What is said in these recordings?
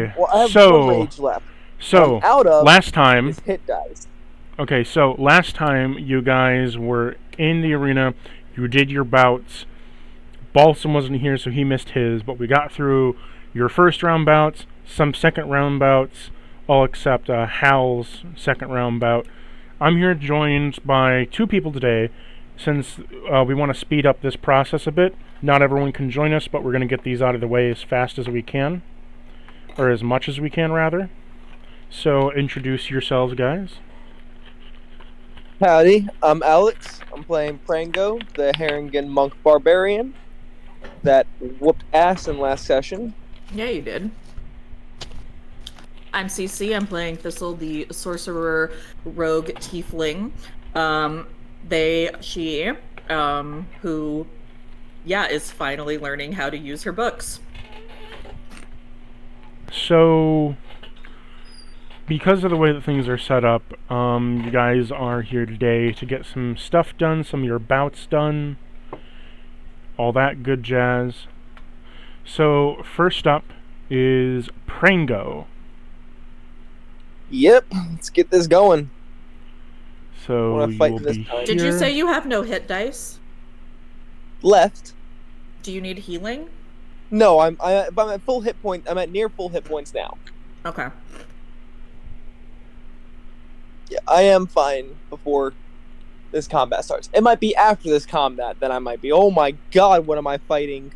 Okay, Well, I have one so rage left. What I'm so out of last time, is hit dice. okay, so last time you guys were in the arena, you did your bouts. Balsam wasn't here, so he missed his, but we got through your first round bouts, some second round bouts, all except Hal's second round bout. I'm here joined by two people today. Since we want to speed up this process a bit, not everyone can join us, but we're going to get these out of the way as fast as we can, or as much as we can, rather. So, introduce yourselves, guys. Howdy, I'm Alex. I'm playing Prango, the Haringen Monk Barbarian that whooped ass in last session. Yeah, you did. I'm CC. I'm playing Thistle, the sorcerer rogue tiefling. She, who, yeah, is finally learning how to use her books. So, because of the way that things are set up, you guys are here today to get some stuff done, some of your bouts done, all that good jazz. So, first up is Prango. Yep, let's get this going. So, Wanna you fight will this be time. Did you here. say you have no hit dice? Left. Do you need healing? No, I'm at full hit point. I'm at near full hit points now. Okay. Yeah, I am fine before this combat starts. It might be after this combat that I might be. Oh my god, what am I fighting?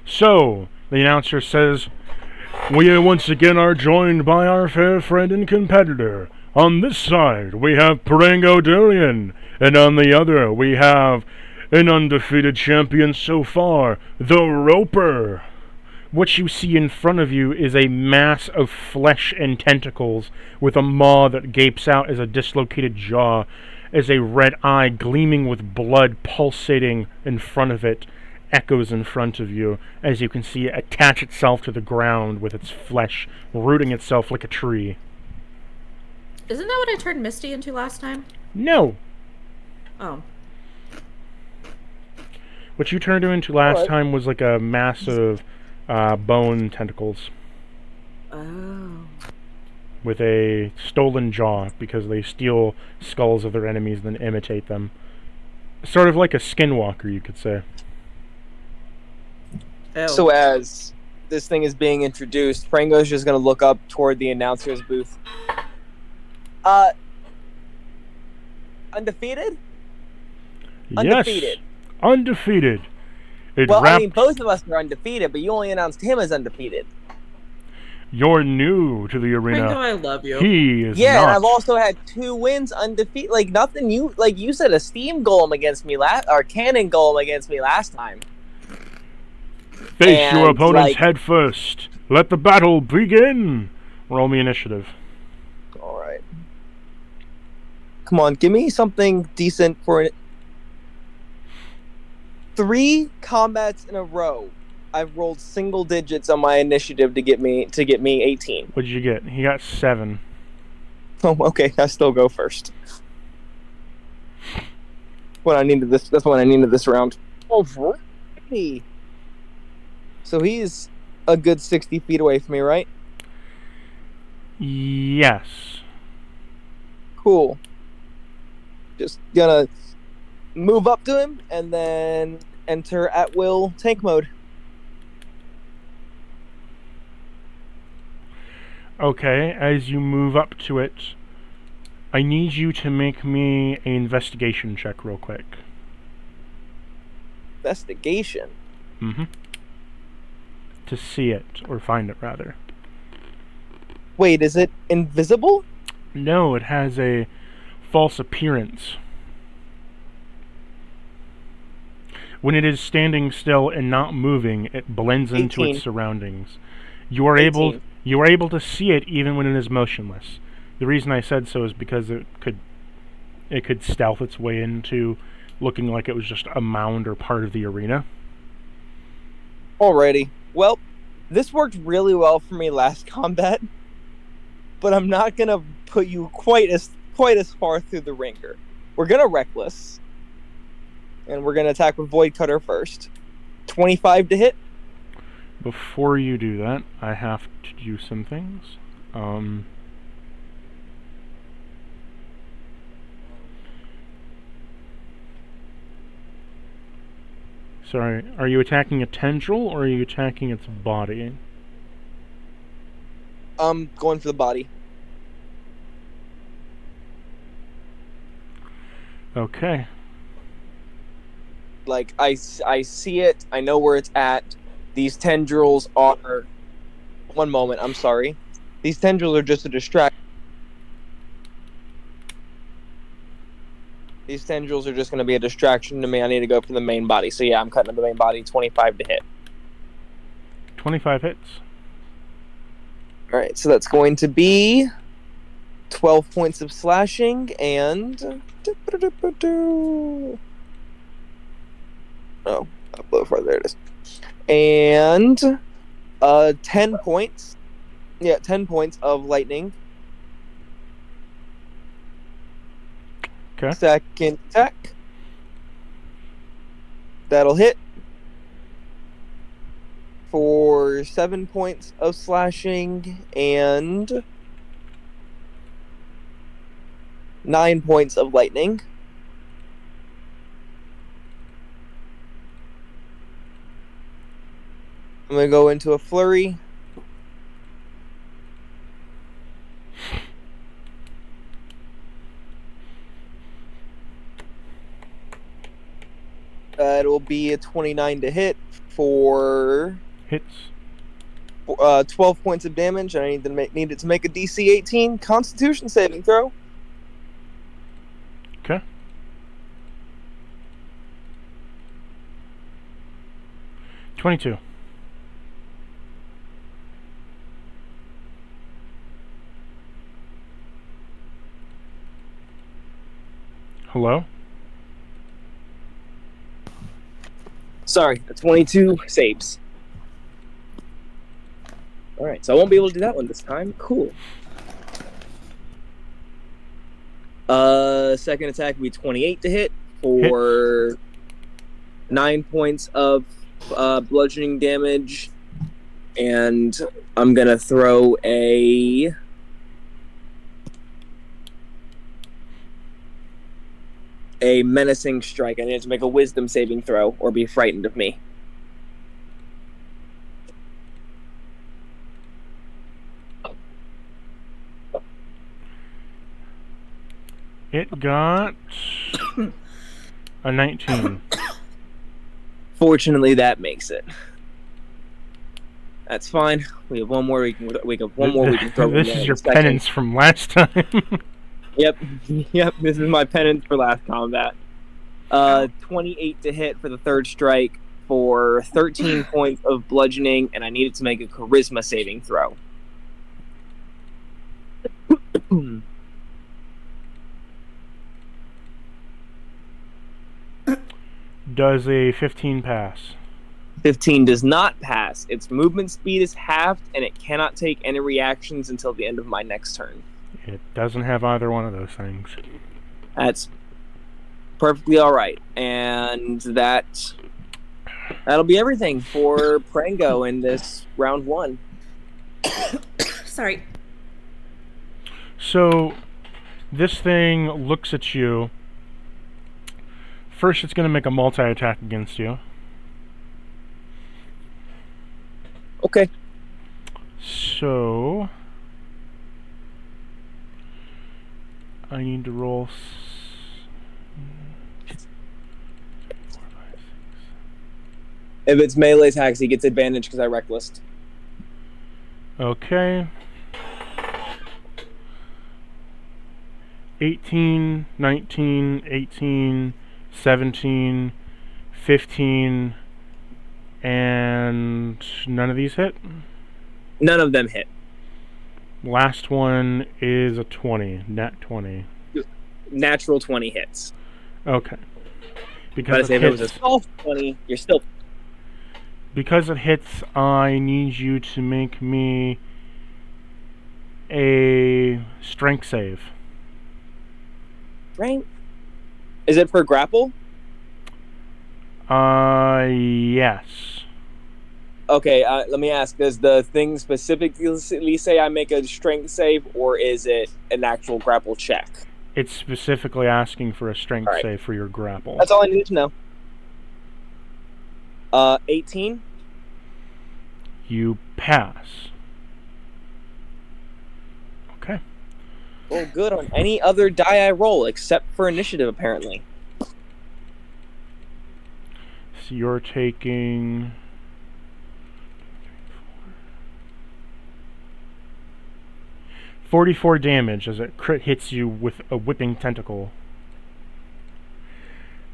So, the announcer says, "We once again are joined by our fair friend and competitor. On this side, we have Prango Durian, and on the other, we have an undefeated champion so far, the Roper." What you see in front of you is a mass of flesh and tentacles, with a maw that gapes out as a dislocated jaw, as a red eye gleaming with blood pulsating in front of it echoes in front of you, as you can see it attach itself to the ground with its flesh rooting itself like a tree. Isn't that what I turned Misty into last time? No! Oh. What you turned her into last Alright. time was like a mass of bone tentacles Oh. with a stolen jaw, because they steal skulls of their enemies and then imitate them. Sort of like a skinwalker, you could say. Oh. So as this thing is being introduced, Prango's just gonna look up toward the announcer's booth. Undefeated? Undefeated. Yes! Undefeated! It Well, I wrapped... mean, both of us are undefeated, but you only announced him as undefeated. You're new to the arena. Prango, I love you. He is Yeah, not. and I've also had 2 wins undefeated. Like, nothing you... Like, you said a steam golem against me or cannon golem against me last time. Face your and, opponent's like- head first. Let the battle begin! Roll me initiative. Alright. Come on, give me something decent for it. 3 combats in a row. I've rolled single digits on my initiative to get me 18. What did you get? He got 7. Oh, okay. I still go first. What I needed this. That's what I needed this round. Alrighty. So he's a good 60 feet away from me, right? Yes. Cool. Just gonna move up to him and then enter at will tank mode. Okay, as you move up to it, I need you to make me an investigation check real quick. Investigation. Mm-hmm. To see it, or find it, rather. Wait, is it invisible? No, it has a false appearance. When it is standing still and not moving, it blends into 18. its surroundings. You are able 18. to see it even when it is motionless. The reason I said so is because it could stealth its way into looking like it was just a mound or part of the arena. Alrighty. Well, this worked really well for me last combat, but I'm not gonna put you quite as far through the ringer. We're gonna reckless, and we're gonna attack with Void Cutter first. 25 to hit. Before you do that, I have to do some things. Sorry, are you attacking a tendril or are you attacking its body? Going for the body. Okay. Like, I see it. I know where it's at. These tendrils are... One moment, I'm sorry. These tendrils are just a distraction. These tendrils are just going to be a distraction to me. I need to go for the main body. So yeah, I'm cutting up the main body. 25 to hit. 25 hits. All right, so that's going to be 12 points of slashing and... Oh, up a little farther. There it is. And 10 points. Yeah, 10 points of lightning. Okay. Second attack. That'll hit for 7 points of slashing and 9 points of lightning. I'm going to go into a flurry. It'll be a 29 to hit for Hits. 12 points of damage. I need it to make a DC 18 Constitution saving throw. Okay. $22. Hello? Sorry, a 22 saves. Alright, so I won't be able to do that one this time. Cool. Second attack will be 28 to hit for Hits. 9 points of bludgeoning damage. And I'm going to throw a... menacing strike. I need to make a wisdom saving throw or be frightened of me. It got a 19. Fortunately, that makes it. That's fine. We have one more. We can throw. This is your penance from last time. Yep. This is my penance for last combat. 28 to hit for the third strike for 13 points of bludgeoning, and I needed to make a charisma saving throw. Does a 15 pass? 15 does not pass. Its movement speed is halved, and it cannot take any reactions until the end of my next turn. It doesn't have either one of those things. That's perfectly all right, and that'll be everything for Prango in this round 1. Sorry. So, this thing looks at you. First, it's going to make a multi-attack against you. Okay. So, I need to roll... 4, 5, 6. If it's melee attacks, he gets advantage because I reckless. Okay. 18, 19, 18, 17, 15, and none of these hit? None of them hit. Last one is a 20, nat 20. Natural 20 hits. Okay. But Because if it was a soft 20, you're still... Because it hits, I need you to make me a strength save. Right? Is it for grapple? Yes. Okay, let me ask: does the thing specifically say I make a strength save, or is it an actual grapple check? It's specifically asking for a strength All right. save for your grapple. That's all I need to know. 18. You pass. Okay. Well, good on any other die I roll except for initiative, apparently. So you're taking 44 damage as it crit hits you with a whipping tentacle.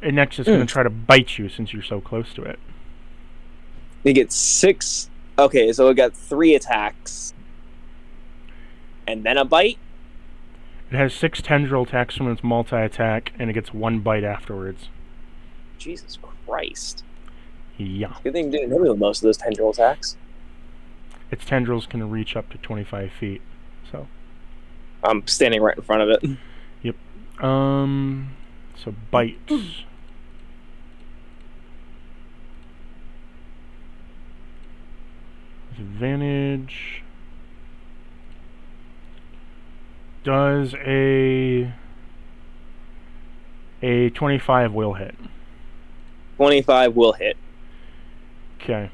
And next it's going to try to bite you since you're so close to it. You get 6. Okay, so it got 3 attacks. And then a bite? It has 6 tendril attacks from its multi-attack, and it gets 1 bite afterwards. Jesus Christ. Yeah. Good thing you didn't hit me with most of those tendril attacks. Its tendrils can reach up to 25 feet, so... I'm standing right in front of it. Yep. So bite. Advantage. Does a 25 will hit. 25 will hit. Okay.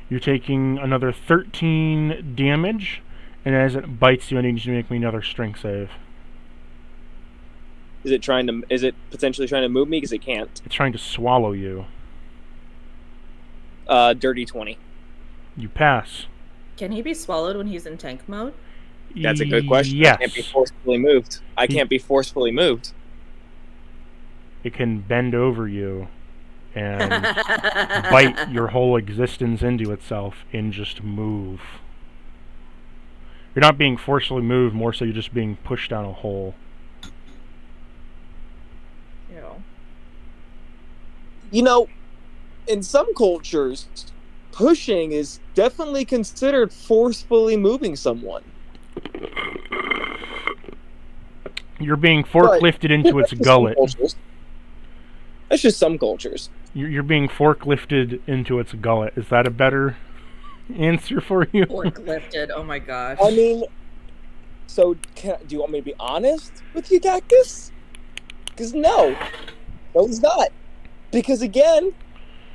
You're taking another 13 damage, and as it bites you, I need you to make me another strength save. Is it potentially trying to move me? Because it can't. It's trying to swallow you. Dirty 20. You pass. Can he be swallowed when he's in tank mode? That's a good question. Yes. I can't be forcefully moved. I can't be forcefully moved. It can bend over you and bite your whole existence into itself and just move. You're not being forcefully moved, more so you're just being pushed down a hole. You know, in some cultures, pushing is definitely considered forcefully moving someone. You're being forklifted into its gullet. That's just some cultures. You're being forklifted into its gullet. Is that a better answer for you? Forklifted, oh my gosh. I mean, so do you want me to be honest with you, Cactus? Because no, it's not. Because again,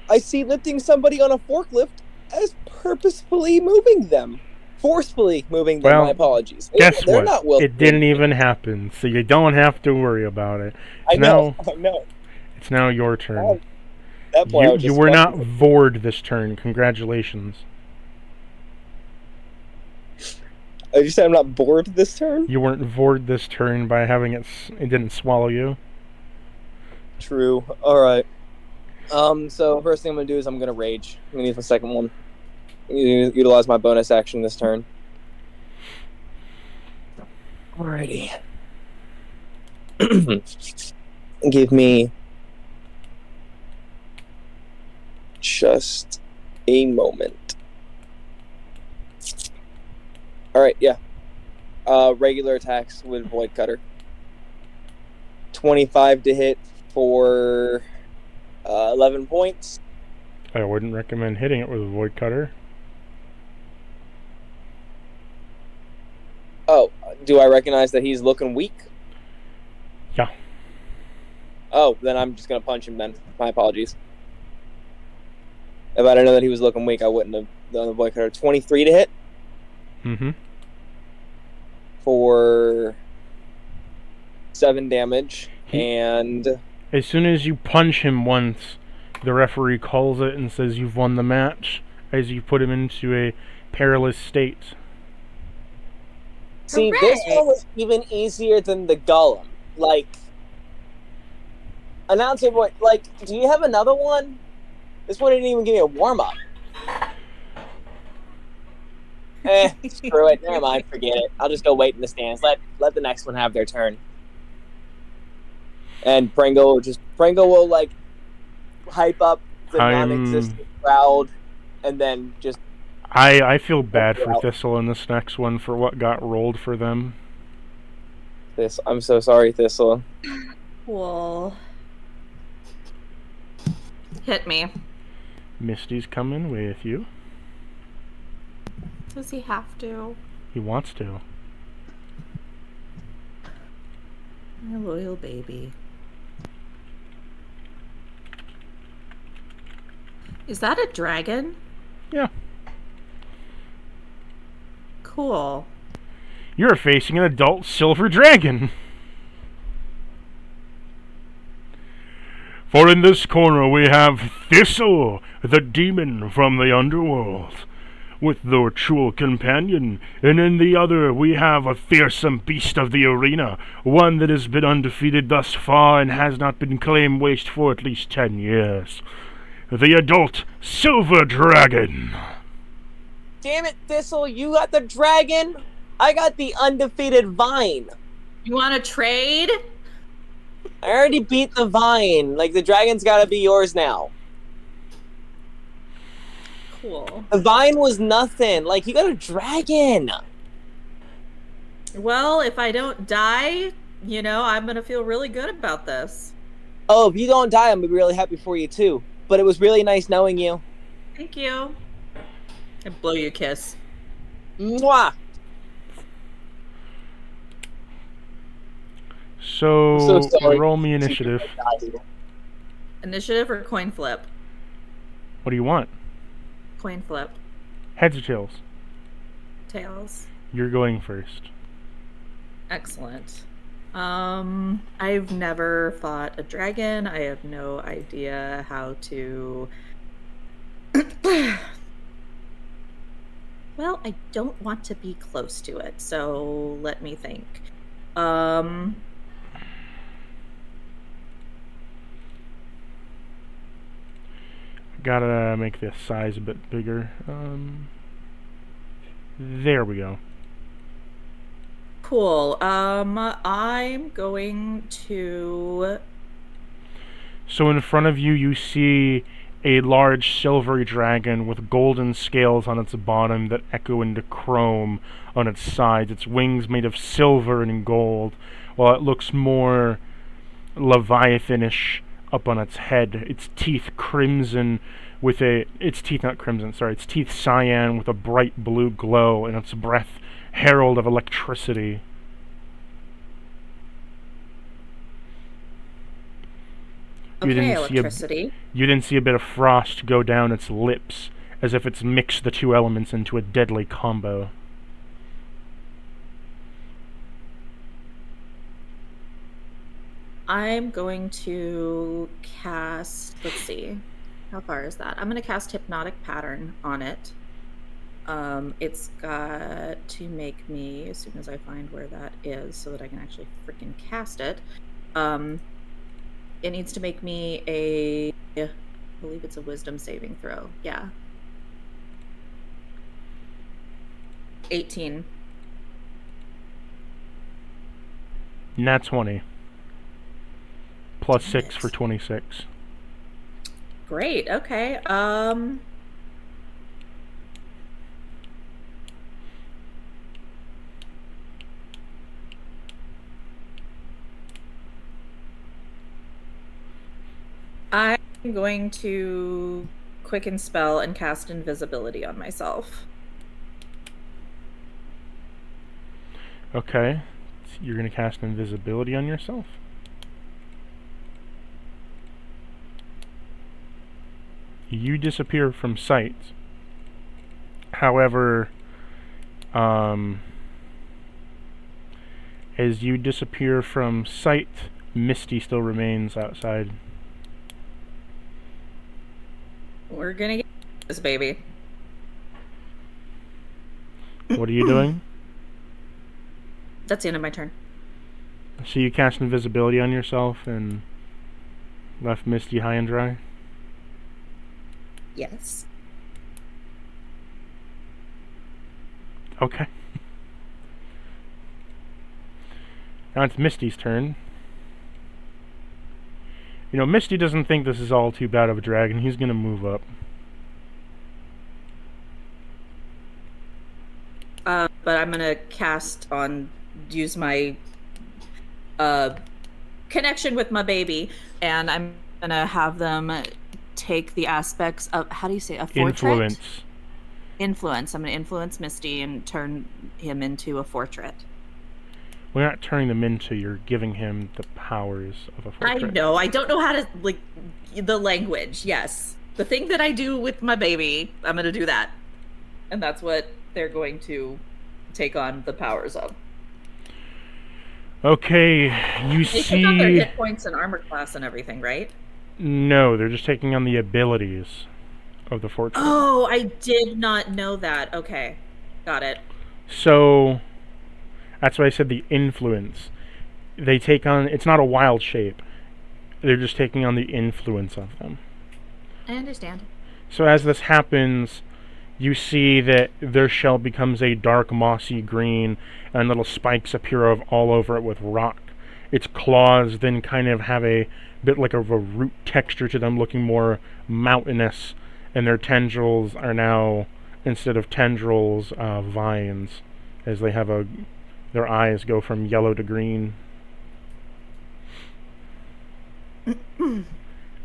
I see lifting somebody on a forklift as purposefully moving them. Forcefully moving them, my apologies. Guess They're what? Not it didn't even happen, so you don't have to worry about it. I know. It's now your turn. You were not vored this turn. Congratulations. You said I'm not bored this turn? You weren't vored this turn by having it didn't swallow you. True. Alright. So first thing I'm going to do is I'm going to rage. I'm going to use my second one. Utilize my bonus action this turn. Alrighty. Give me just a moment. Alright, yeah. Regular attacks with Void Cutter. 25 to hit for 11 points. I wouldn't recommend hitting it with a Void Cutter. Oh, do I recognize that he's looking weak? Yeah. Oh, then I'm just going to punch him then. My apologies. If I didn't know that he was looking weak, I wouldn't have done the Void Cutter. 23 to hit. Mm-hmm. For 7 damage. And as soon as you punch him once, the referee calls it and says you've won the match as you put him into a perilous state. See, this one was even easier than the Golem. Like, announcer boy, do you have another one? This one didn't even give me a warm-up. Screw it. Never mind. Forget it. I'll just go wait in the stands. Let the next one have their turn. And Pringle will hype up the non-existent crowd, and then just. I feel bad for Thistle in this next one for what got rolled for them. This. I'm so sorry, Thistle. Cool. Hit me. Misty's coming with you. Does he have to? He wants to. My loyal baby. Is that a dragon? Yeah. Cool. You're facing an adult silver dragon. For in this corner we have Thistle, the demon from the underworld, with the ritual companion, and in the other we have a fearsome beast of the arena, one that has been undefeated thus far and has not been claimed waste for at least 10 years. The adult silver dragon. Damn it, Thistle! You got the dragon. I got the undefeated vine. You want to trade? I already beat the vine. Like, the dragon's got to be yours now. Cool. The vine was nothing. Like, you got a dragon. Well, if I don't die, you know, I'm going to feel really good about this. Oh, if you don't die, I'm going to be really happy for you, too. But it was really nice knowing you. Thank you. I blow you a kiss. Mwah! So, so sorry. roll me initiative. Initiative or coin flip? What do you want? Coin flip. Heads or tails? Tails. You're going first. Excellent. I've never fought a dragon. I have no idea how to... Well, I don't want to be close to it, so let me think. Gotta make this size a bit bigger. There we go. Cool. I'm going to... So in front of you, you see a large silvery dragon with golden scales on its bottom that echo into chrome on its sides. Its wings made of silver and gold, while it looks more leviathanish up on its head. Its teeth crimson with its teeth cyan with a bright blue glow, and its breath herald of electricity. Okay, electricity. You didn't see a bit of frost go down its lips, as if it's mixed the two elements into a deadly combo. I'm going to cast... Let's see. How far is that? I'm going to cast Hypnotic Pattern on it. It's got to make me, as soon as I find where that is, so that I can actually freaking cast it, it needs to make me I believe it's a wisdom saving throw. Yeah. 18. Nat 20. Plus 6 for 26. Great. Okay. I'm going to quicken spell and cast invisibility on myself. Okay. So you're going to cast invisibility on yourself. You disappear from sight. However, as you disappear from sight, Misty still remains outside. We're gonna get this baby. What are you doing? That's the end of my turn. So you cast invisibility on yourself and left Misty high and dry? Yes. Okay. Now it's Misty's turn. You know, Misty doesn't think this is all too bad of a dragon. He's gonna move up. But I'm gonna use my connection with my baby, and I'm gonna have them take the aspects of, how do you say, a portrait? Influence. Influence. I'm gonna influence Misty and turn him into a portrait. We're not turning them into, you're giving him the powers of a I portrait. know. I don't know how to, like, the language. Yes. The thing that I do with my baby, I'm going to do that. And that's what they're going to take on the powers of. Okay, you They take on their see... hit points and armor class and everything, right? No, they're just taking on the abilities of the portrait. Oh, I did not know that. Okay. Got it. So, that's why I said the influence. They take on... It's not a wild shape. They're just taking on the influence of them. I understand. So as this happens, you see that their shell becomes a dark mossy green, and little spikes appear all over it with rock. Its claws then kind of have a bit like of a root texture to them, looking more mountainous, and their tendrils are now, instead of tendrils, vines, as they have their eyes go from yellow to green.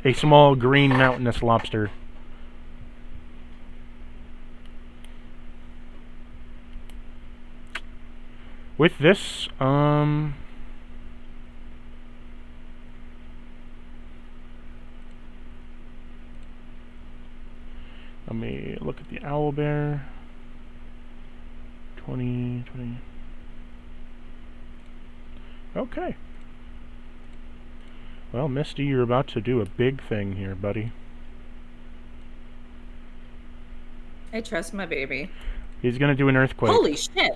A small green mountainous lobster. With this, let me look at the owlbear. 20. Okay. Well, Misty, you're about to do a big thing here, buddy. I trust my baby. He's gonna do an earthquake. Holy shit!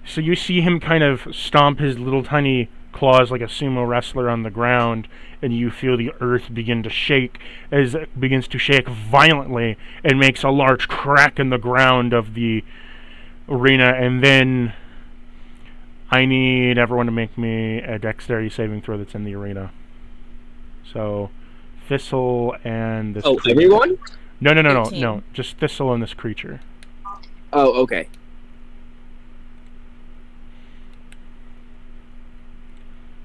So you see him kind of stomp his little tiny claws like a sumo wrestler on the ground, and you feel the earth begin to shake as it begins to shake violently and makes a large crack in the ground of the arena. And then I need everyone to make me a dexterity saving throw that's in the arena. So Thistle and this creature. Everyone? No. Just Thistle and this creature. Oh, okay.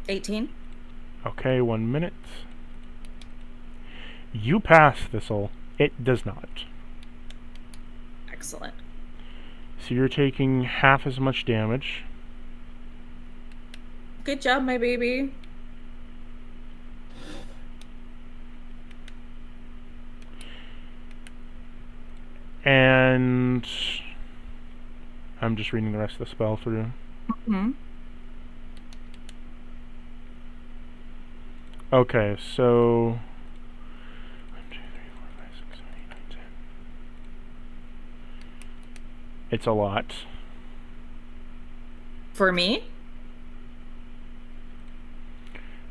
$18. Okay, 1 minute. You pass, Thistle. It does not. Excellent. So you're taking half as much damage. Good job, my baby. And I'm just reading the rest of the spell through. Mm-hmm. Okay, so 1, 2, 3, 4, 5, 6, 7, 8, 9, 10. It's a lot. For me?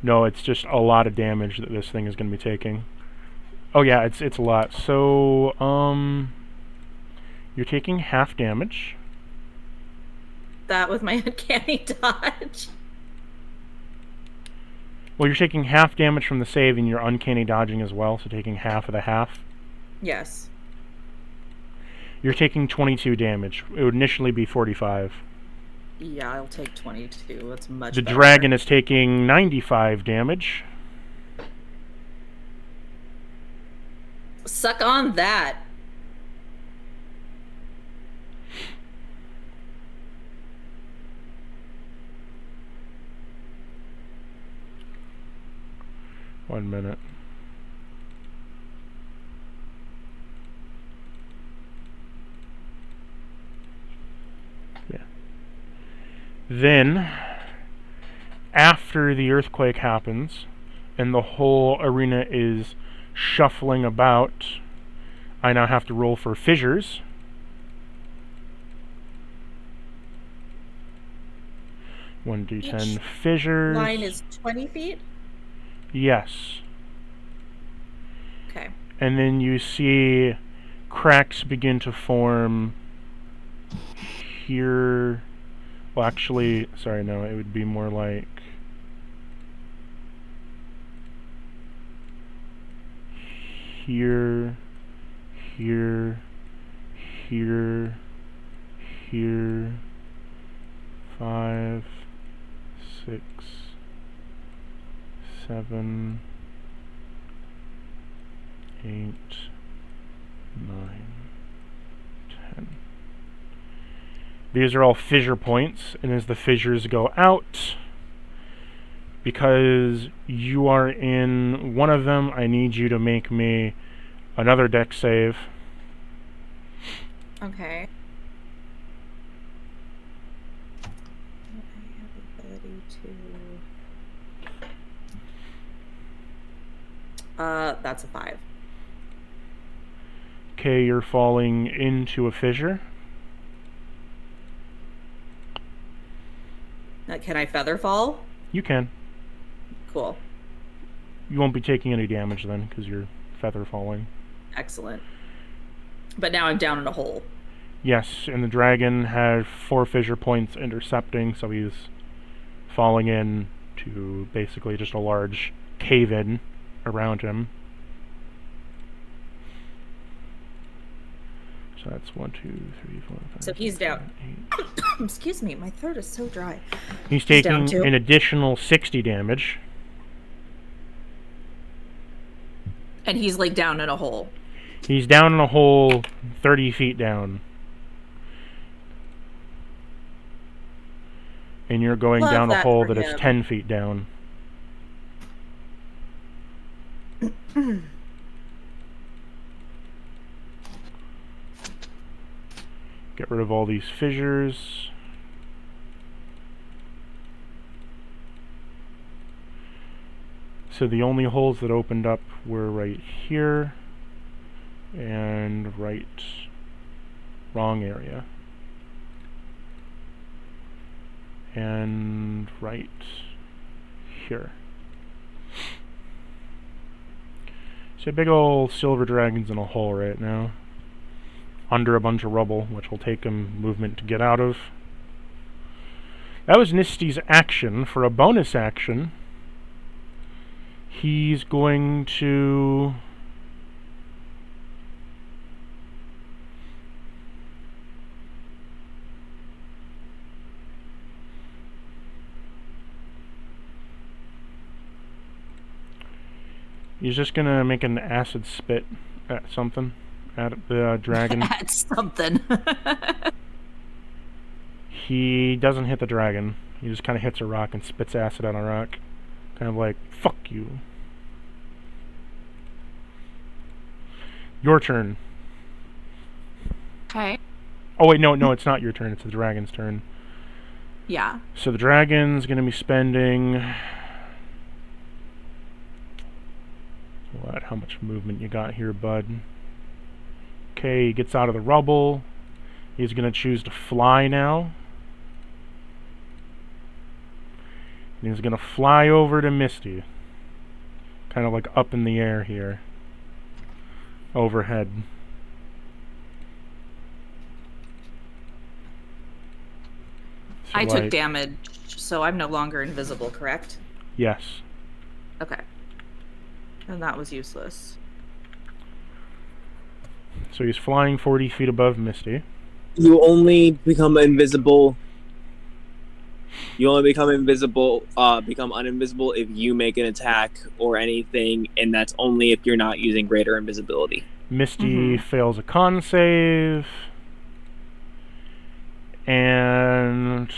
No, it's just a lot of damage that this thing is going to be taking. Oh yeah, it's a lot. So you're taking half damage. That with my uncanny dodge. Well, you're taking half damage from the save, and you're uncanny dodging as well, so taking half of the half. Yes. You're taking 22 damage. It would initially be 45. Yeah, I'll take 22. That's much The better. dragon is taking 95 damage. Suck on that. One minute. Yeah. Then, after the earthquake happens, and the whole arena is shuffling about, I now have to roll for fissures. One d10 Each fissures. Line is 20 feet? Yes. Okay. And then you see cracks begin to form here. Well, actually, sorry, no, it would be more like here, here, here, here, 5, 6, 7, 8, 9, 10. These are all fissure points, and as the fissures go out, because you are in one of them, I need you to make me another dex save. Okay. I have the ability to... that's a 5. Okay, you're falling into a fissure. Can I feather fall? You can. Cool. You won't be taking any damage then, because you're feather falling. Excellent. But now I'm down in a hole. Yes, and the dragon had 4 fissure points intercepting, so he's falling in to basically just a large cave-in around him. So that's 1, 2, 3, 4, 5. So he's 6, down. 7, 8. Excuse me, my throat is so dry. He's taking down too? an additional 60 damage. And he's like down in a hole. He's down in a hole 30 feet down. And you're going Love down a that hole for that is him. 10 feet down. Get rid of all these fissures. So the only holes that opened up were right here and wrong area. And right here. So big old silver dragon's in a hole right now. Under a bunch of rubble, which will take him movement to get out of. That was Nisty's action. For a bonus action, he's going to... He's just gonna make an acid spit at something. At the dragon. At something. He doesn't hit the dragon. He just kind of hits a rock and spits acid on a rock. Kind of like, fuck you. Your turn. Okay. Oh wait, no, it's not your turn. It's the dragon's turn. Yeah. So the dragon's gonna be spending... What? How much movement you got here, bud? Okay, he gets out of the rubble. He's gonna choose to fly now. And he's gonna fly over to Misty. Kind of like up in the air here. Overhead. So I took damage, so I'm no longer invisible, correct? Yes. Okay. And that was useless. So he's flying 40 feet above Misty. You only become invisible. You only become invisible, become uninvisible if you make an attack or anything, and that's only if you're not using greater invisibility. Misty fails a con save. And...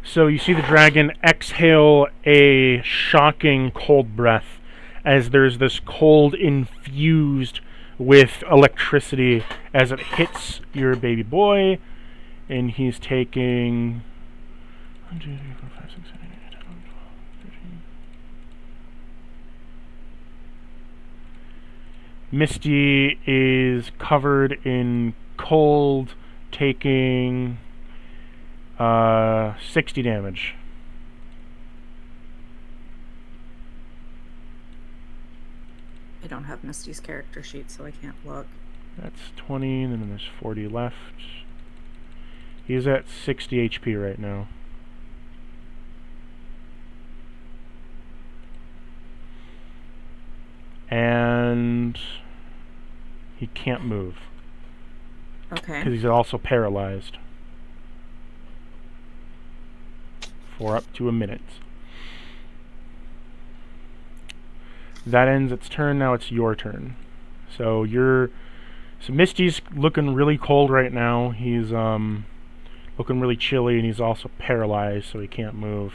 So you see the dragon exhale a shocking cold breath as there's this cold infused with electricity as it hits your baby boy, and he's taking 1, 2, 3, 4, 5, 6, 7, 8, 9, 10, 11, 12, 13. Misty is covered in cold, taking 60 damage. I don't have Misty's character sheet, so I can't look. That's 20, and then there's 40 left. He's at 60 HP right now. And he can't move. Okay. Because he's also paralyzed. for up to a minute. That ends its turn. Now it's your turn. So Misty's looking really cold right now. He's looking really chilly, and he's also paralyzed, so he can't move.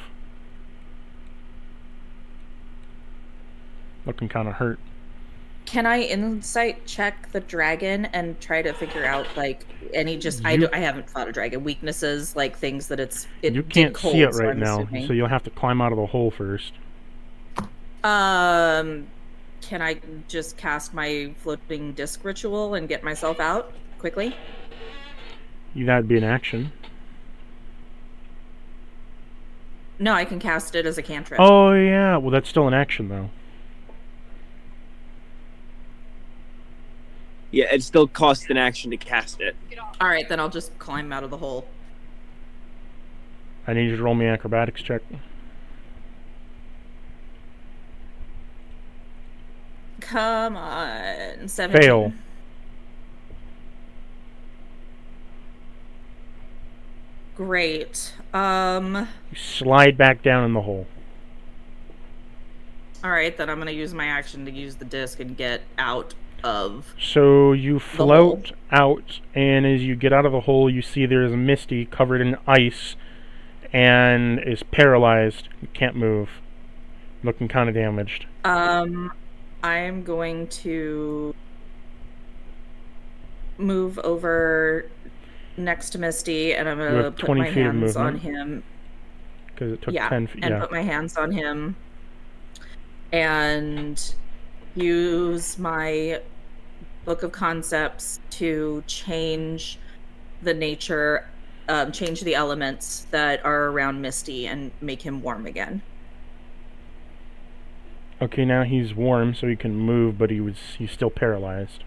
Looking kind of hurt. Can I insight check the dragon and try to figure out like any I haven't fought a dragon weaknesses, like things that it you can't cold, see it right so now, assuming. so you'll have to climb out of the hole first. Can I just cast my floating disc ritual and get myself out quickly? That'd be an action. No, I can cast it as a cantrip. Oh yeah, well that's still an action though. Yeah, it still costs an action to cast it. All right, then I'll just climb out of the hole. I need you to roll me an acrobatics check. Come on, 17. Fail. Great. You slide back down in the hole. All right, then I'm going to use my action to use the disc and get out of. So you float out, and as you get out of the hole, you see there's a Misty covered in ice and is paralyzed. You can't move. Looking kind of damaged. I'm going to move over next to Misty, and I'm going to put my hands on him. Because it took 10 feet. And put my hands on him and use my book of concepts to change the nature, change the elements that are around Misty and make him warm again. Okay, now he's warm, so he can move, but he's still paralyzed.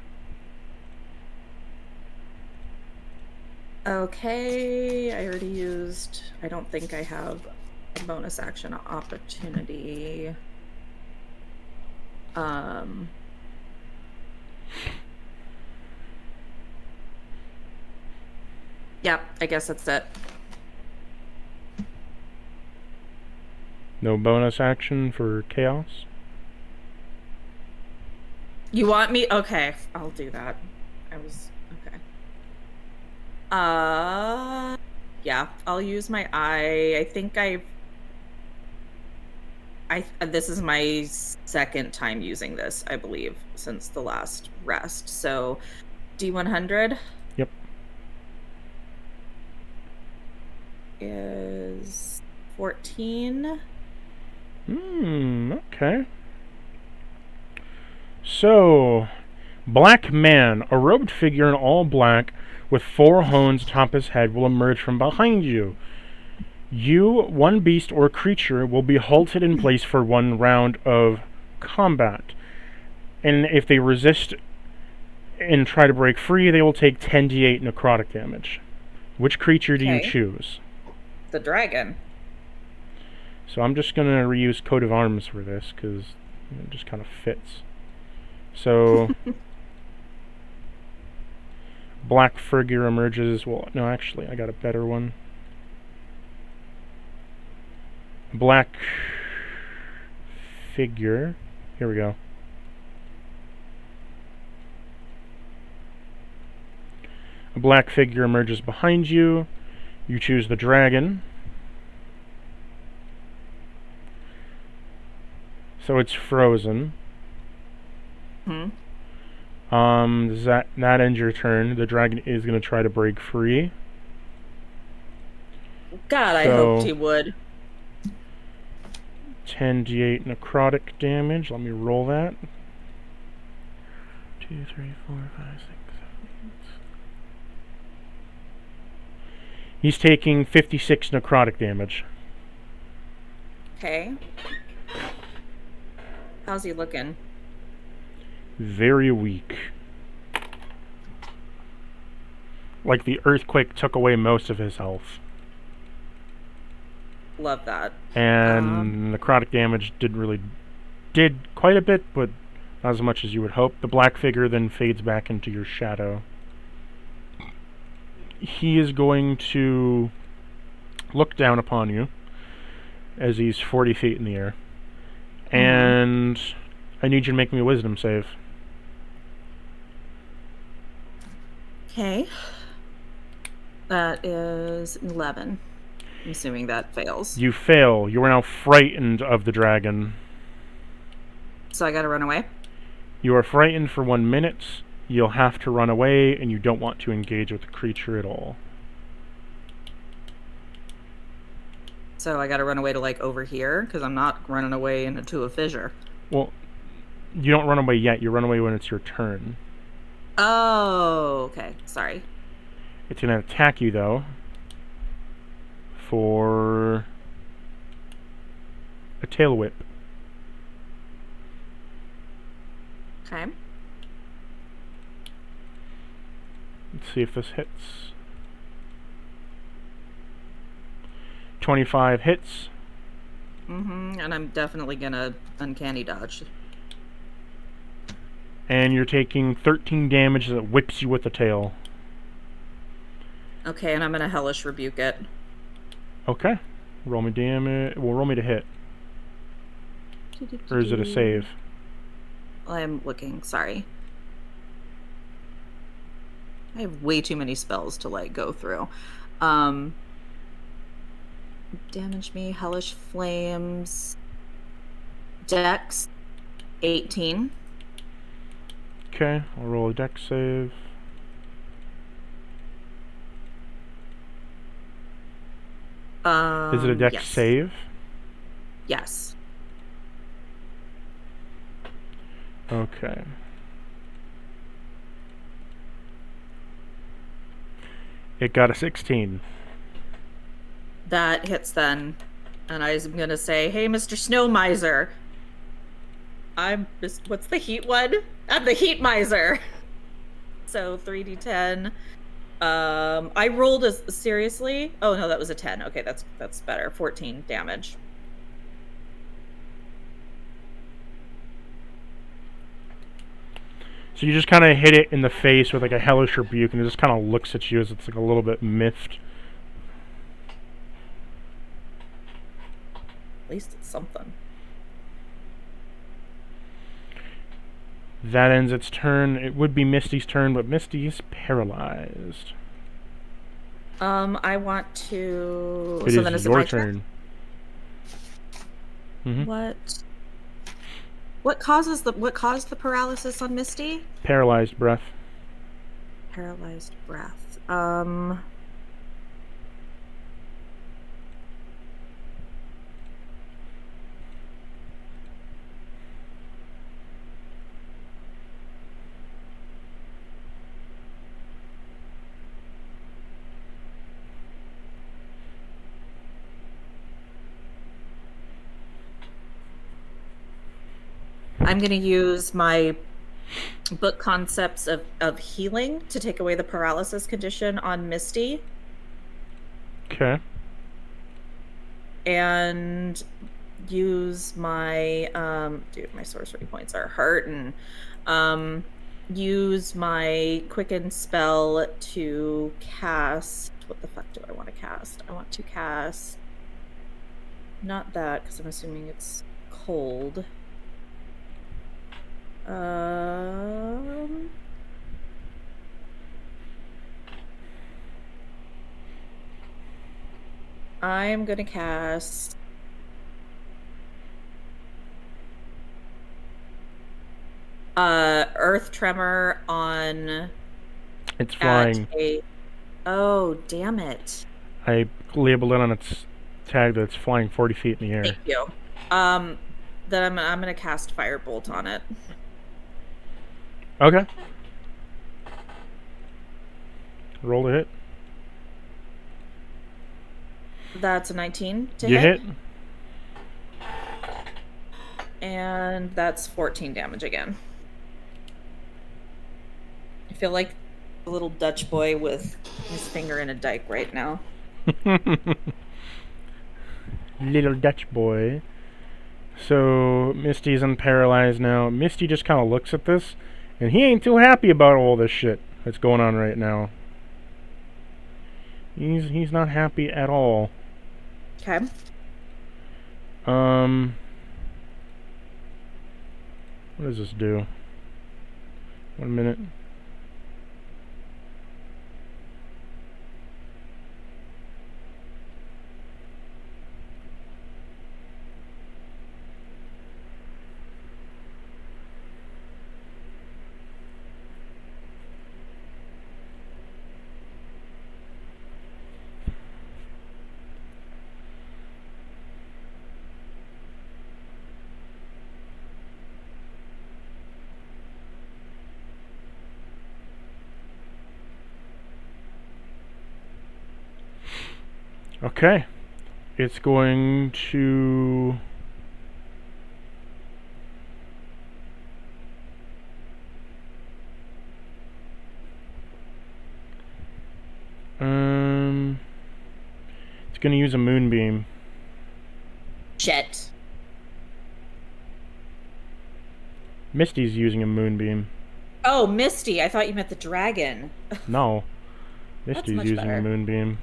Okay, I already used. I don't think I have a bonus action opportunity. Yeah, I guess that's it. No bonus action for chaos? You want me? Okay, I'll do that. Okay. Yeah, I'll use my eye. I think this is my second time using this, I believe, since the last rest. So, D100. Yep. Is 14. Okay. So, black man, a robed figure in all black with 4 horns atop his head will emerge from behind you. You, one beast or creature, will be halted in place for 1 round of combat. And if they resist and try to break free, they will take 10d8 necrotic damage. Which creature do you choose? The dragon. So I'm just going to reuse coat of arms for this, because it just kind of fits. So, black figure emerges. Well, no, actually, I got a better one. Black figure. Here we go. A black figure emerges behind you. You choose the dragon. So it's frozen. Does that ends your turn? The dragon is going to try to break free. God, I hoped he would. 10d8 necrotic damage. Let me roll that. 2, 3, 4, 5, 6, 7, 8. He's taking 56 necrotic damage. Okay. How's he looking? Very weak. Like the earthquake took away most of his health. Love that. And necrotic damage did quite a bit, but not as much as you would hope. The black figure then fades back into your shadow. He is going to look down upon you as he's 40 feet in the air. And I need you to make me a wisdom save. Okay. That is 11. I'm assuming that fails. You fail. You are now frightened of the dragon. So I gotta run away? You are frightened for 1 minute. You'll have to run away, and you don't want to engage with the creature at all. So I gotta run away to, like, over here? Because I'm not running away into a fissure. Well, you don't run away yet. You run away when it's your turn. Oh, okay. Sorry. It's going to attack you, though, for a tail whip. Okay. Let's see if this hits. 25 hits. And I'm definitely gonna uncanny dodge. And you're taking 13 damage as it whips you with the tail. Okay, and I'm gonna hellish rebuke it. Okay. Roll me damage. Well, roll me to hit. Or is it a save? I'm looking, sorry. I have way too many spells to, like, go through. Damage me, hellish flames. Dex 18. Okay, I'll roll a dex save. Is it a dex Yes. save? Yes. Okay. It got a 16. That hits then. And I'm gonna say, hey, Mr. Snow Miser. What's the heat one? I'm the heat miser. So 3d10. I rolled seriously. Oh no, that was a 10. Okay, that's better. 14 damage. So you just kind of hit it in the face with like a hellish rebuke, and it just kind of looks at you as it's like a little bit miffed. At least it's something. That ends its turn. It would be Misty's turn, but Misty is paralyzed. I want to. It so then is it's my your turn. What caused the paralysis on Misty? Paralyzed breath. Paralyzed breath. I'm going to use my book concepts of healing to take away the paralysis condition on Misty. Okay. And use my my sorcery points are hurting. Use my quicken spell to cast. What the fuck do I want to cast? I want to cast not that, because I'm assuming it's cold. I'm gonna cast Earth Tremor on. It's flying. Oh, damn it! I labeled it on its tag that it's flying 40 feet in the air. Thank you. Then I'm gonna cast Firebolt on it. Okay. Roll to hit. That's a 19 to You hit. And that's 14 damage again. I feel like a little Dutch boy with his finger in a dike right now. Little Dutch boy. So Misty's unparalyzed now. Misty just kind of looks at this, and he ain't too happy about all this shit that's going on right now. He's not happy at all. Okay. What does this do? 1 minute. Okay. It's going to... It's going to use a moonbeam. Shit. Misty's using a moonbeam. Oh, Misty. I thought you meant the dragon. No. Misty's much using better. a moonbeam.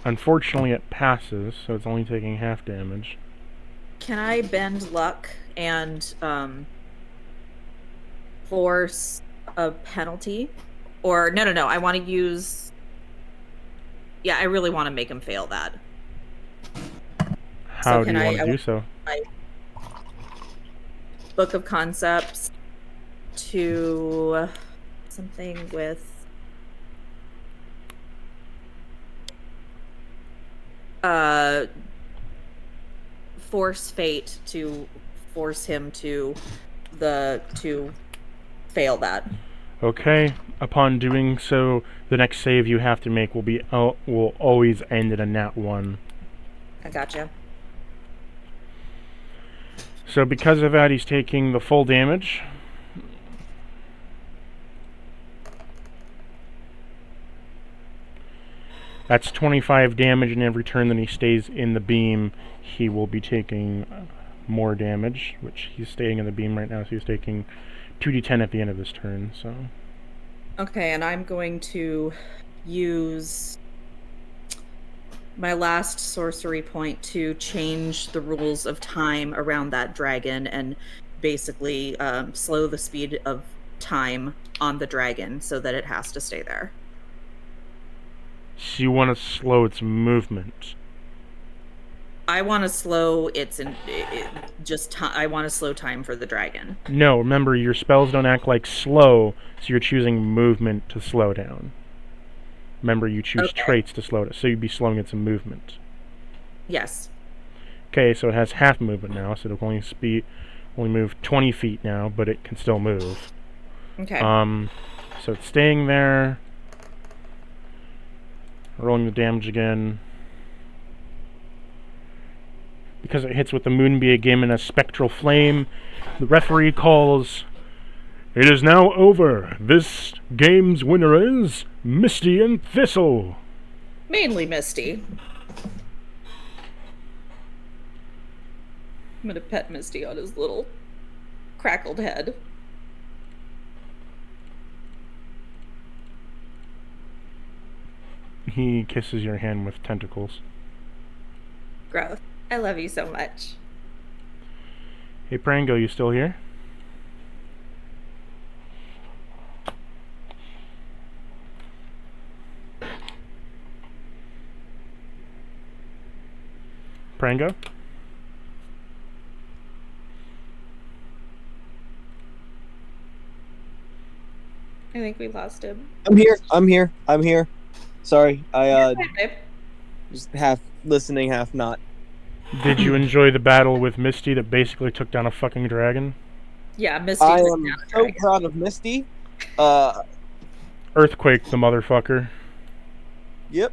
Unfortunately, it passes, so it's only taking half damage. Can I bend luck and force a penalty? Or no, I want to use... Yeah, I really want to make him fail that. How do you want to do so? Book of Concepts to something with force fate to force him to fail that. Okay. Upon doing so, the next save you have to make will always end in a nat 1. I gotcha. So because of that, he's taking the full damage. That's 25 damage, and every turn that he stays in the beam, he will be taking more damage, which he's staying in the beam right now, so he's taking 2d10 at the end of this turn, so... Okay, and I'm going to use my last sorcery point to change the rules of time around that dragon and basically slow the speed of time on the dragon so that it has to stay there. So you want to slow its movement? I want to slow I want to slow time for the dragon. No, remember, your spells don't act like slow, so you're choosing movement to slow down. Remember, you choose traits to slow it, so you'd be slowing its movement. Yes. Okay, so it has half movement now, so it'll only move 20 feet now, but it can still move. Okay. So it's staying there. Rolling the damage again. Because it hits with the moonbeam again in a spectral flame, the referee calls, "It is now over. This game's winner is Misty and Thistle." Mainly Misty. I'm gonna pet Misty on his little crackled head. He kisses your hand with tentacles. Gross. I love you so much. Hey, Prango, you still here? Prango? I think we lost him. I'm here. Sorry, I just half listening, half not. Did you enjoy the battle with Misty that basically took down a fucking dragon? Yeah, Misty. I am so proud of Misty. Earthquake the motherfucker. Yep.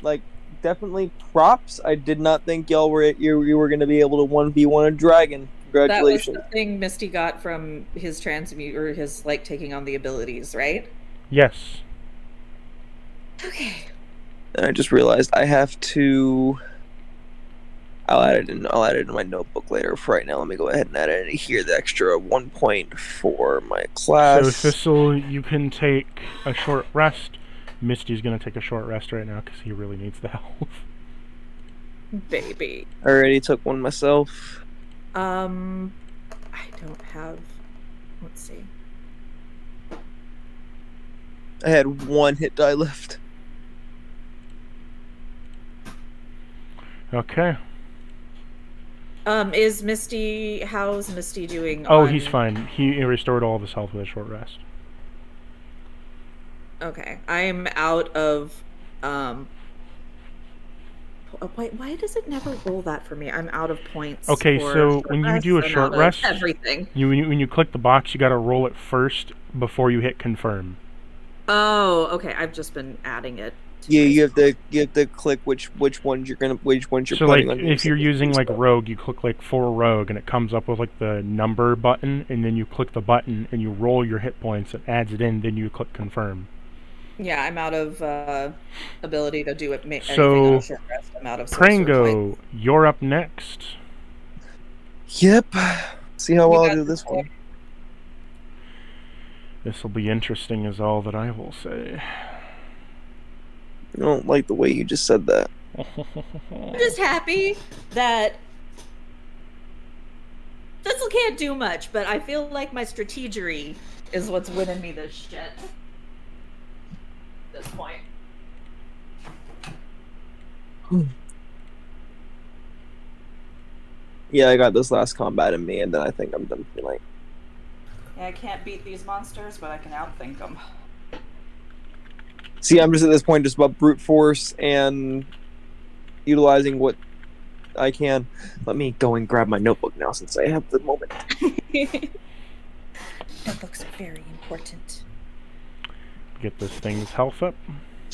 Like, definitely props. I did not think you were going to be able to 1v1 a dragon. Congratulations. That was the thing Misty got from his transmute, or his, taking on the abilities, right? Yes. Okay. And I just realized I have to I'll add it in my notebook later. For right now, let me go ahead and add it in here. The extra 1 point for my class. So, Thistle, you can take a short rest. Misty's gonna take a short rest right now because he really needs the health. Baby. I already took one myself. I don't have. Let's see. I had 1 hit die left. Okay. Is Misty? How's Misty doing? Oh, he's fine. He restored all of his health with a short rest. Okay, I'm out of. Why does it never roll that for me? I'm out of points. Okay, so when you do a short rest, everything. When you click the box, you gotta roll it first before you hit confirm. Oh, okay. I've just been adding it. Yeah, you have to click which ones you're So like if you're using like rogue, you click like for rogue and it comes up with like the number button, and then you click the button and you roll your hit points, it adds it in, then you click confirm. Yeah, I'm out of ability to do it. So on a short rest. I'm out of Prango, you're up next. Yep. See how well I'll do this one. This will be interesting is all that I will say. I don't like the way you just said that. I'm just happy that Thistle can't do much, but I feel like my strategery is what's winning me this shit. At this point. Yeah, I got this last combat in me, and then I think I'm done for tonight. Yeah, I can't beat these monsters, but I can outthink them. See, I'm just at this point just about brute force and utilizing what I can. Let me go and grab my notebook now since I have the moment. Notebooks are very important. Get this thing's health up.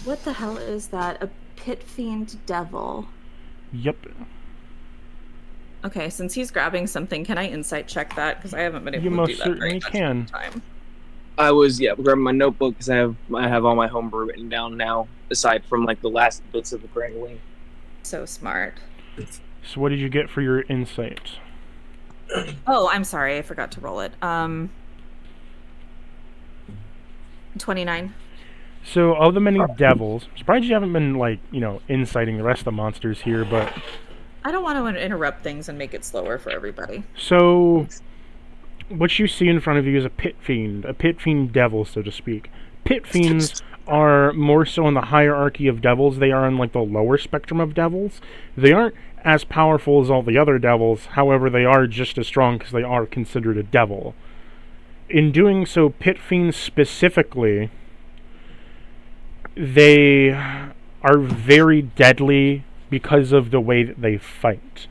What the hell is that? A pit fiend devil? Yep. Okay, since he's grabbing something, can I insight check that? Because I haven't been able You to most do that certainly very can. much time. I was grabbing my notebook because I have all my homebrew written down now, aside from like the last bits of the Grand Wing. So smart. So what did you get for your insight? Oh, I'm sorry, I forgot to roll it. 29. So of the many devils, I'm surprised you haven't been like, inciting the rest of the monsters here, but I don't want to interrupt things and make it slower for everybody. so what you see in front of you is a pit fiend devil, so to speak. Pit fiends are more so in the hierarchy of devils. They are in like the lower spectrum of devils. They aren't as powerful as all the other devils, however they are just as strong because they are considered a devil. In doing so, pit fiends specifically, they are very deadly because of the way that they fight.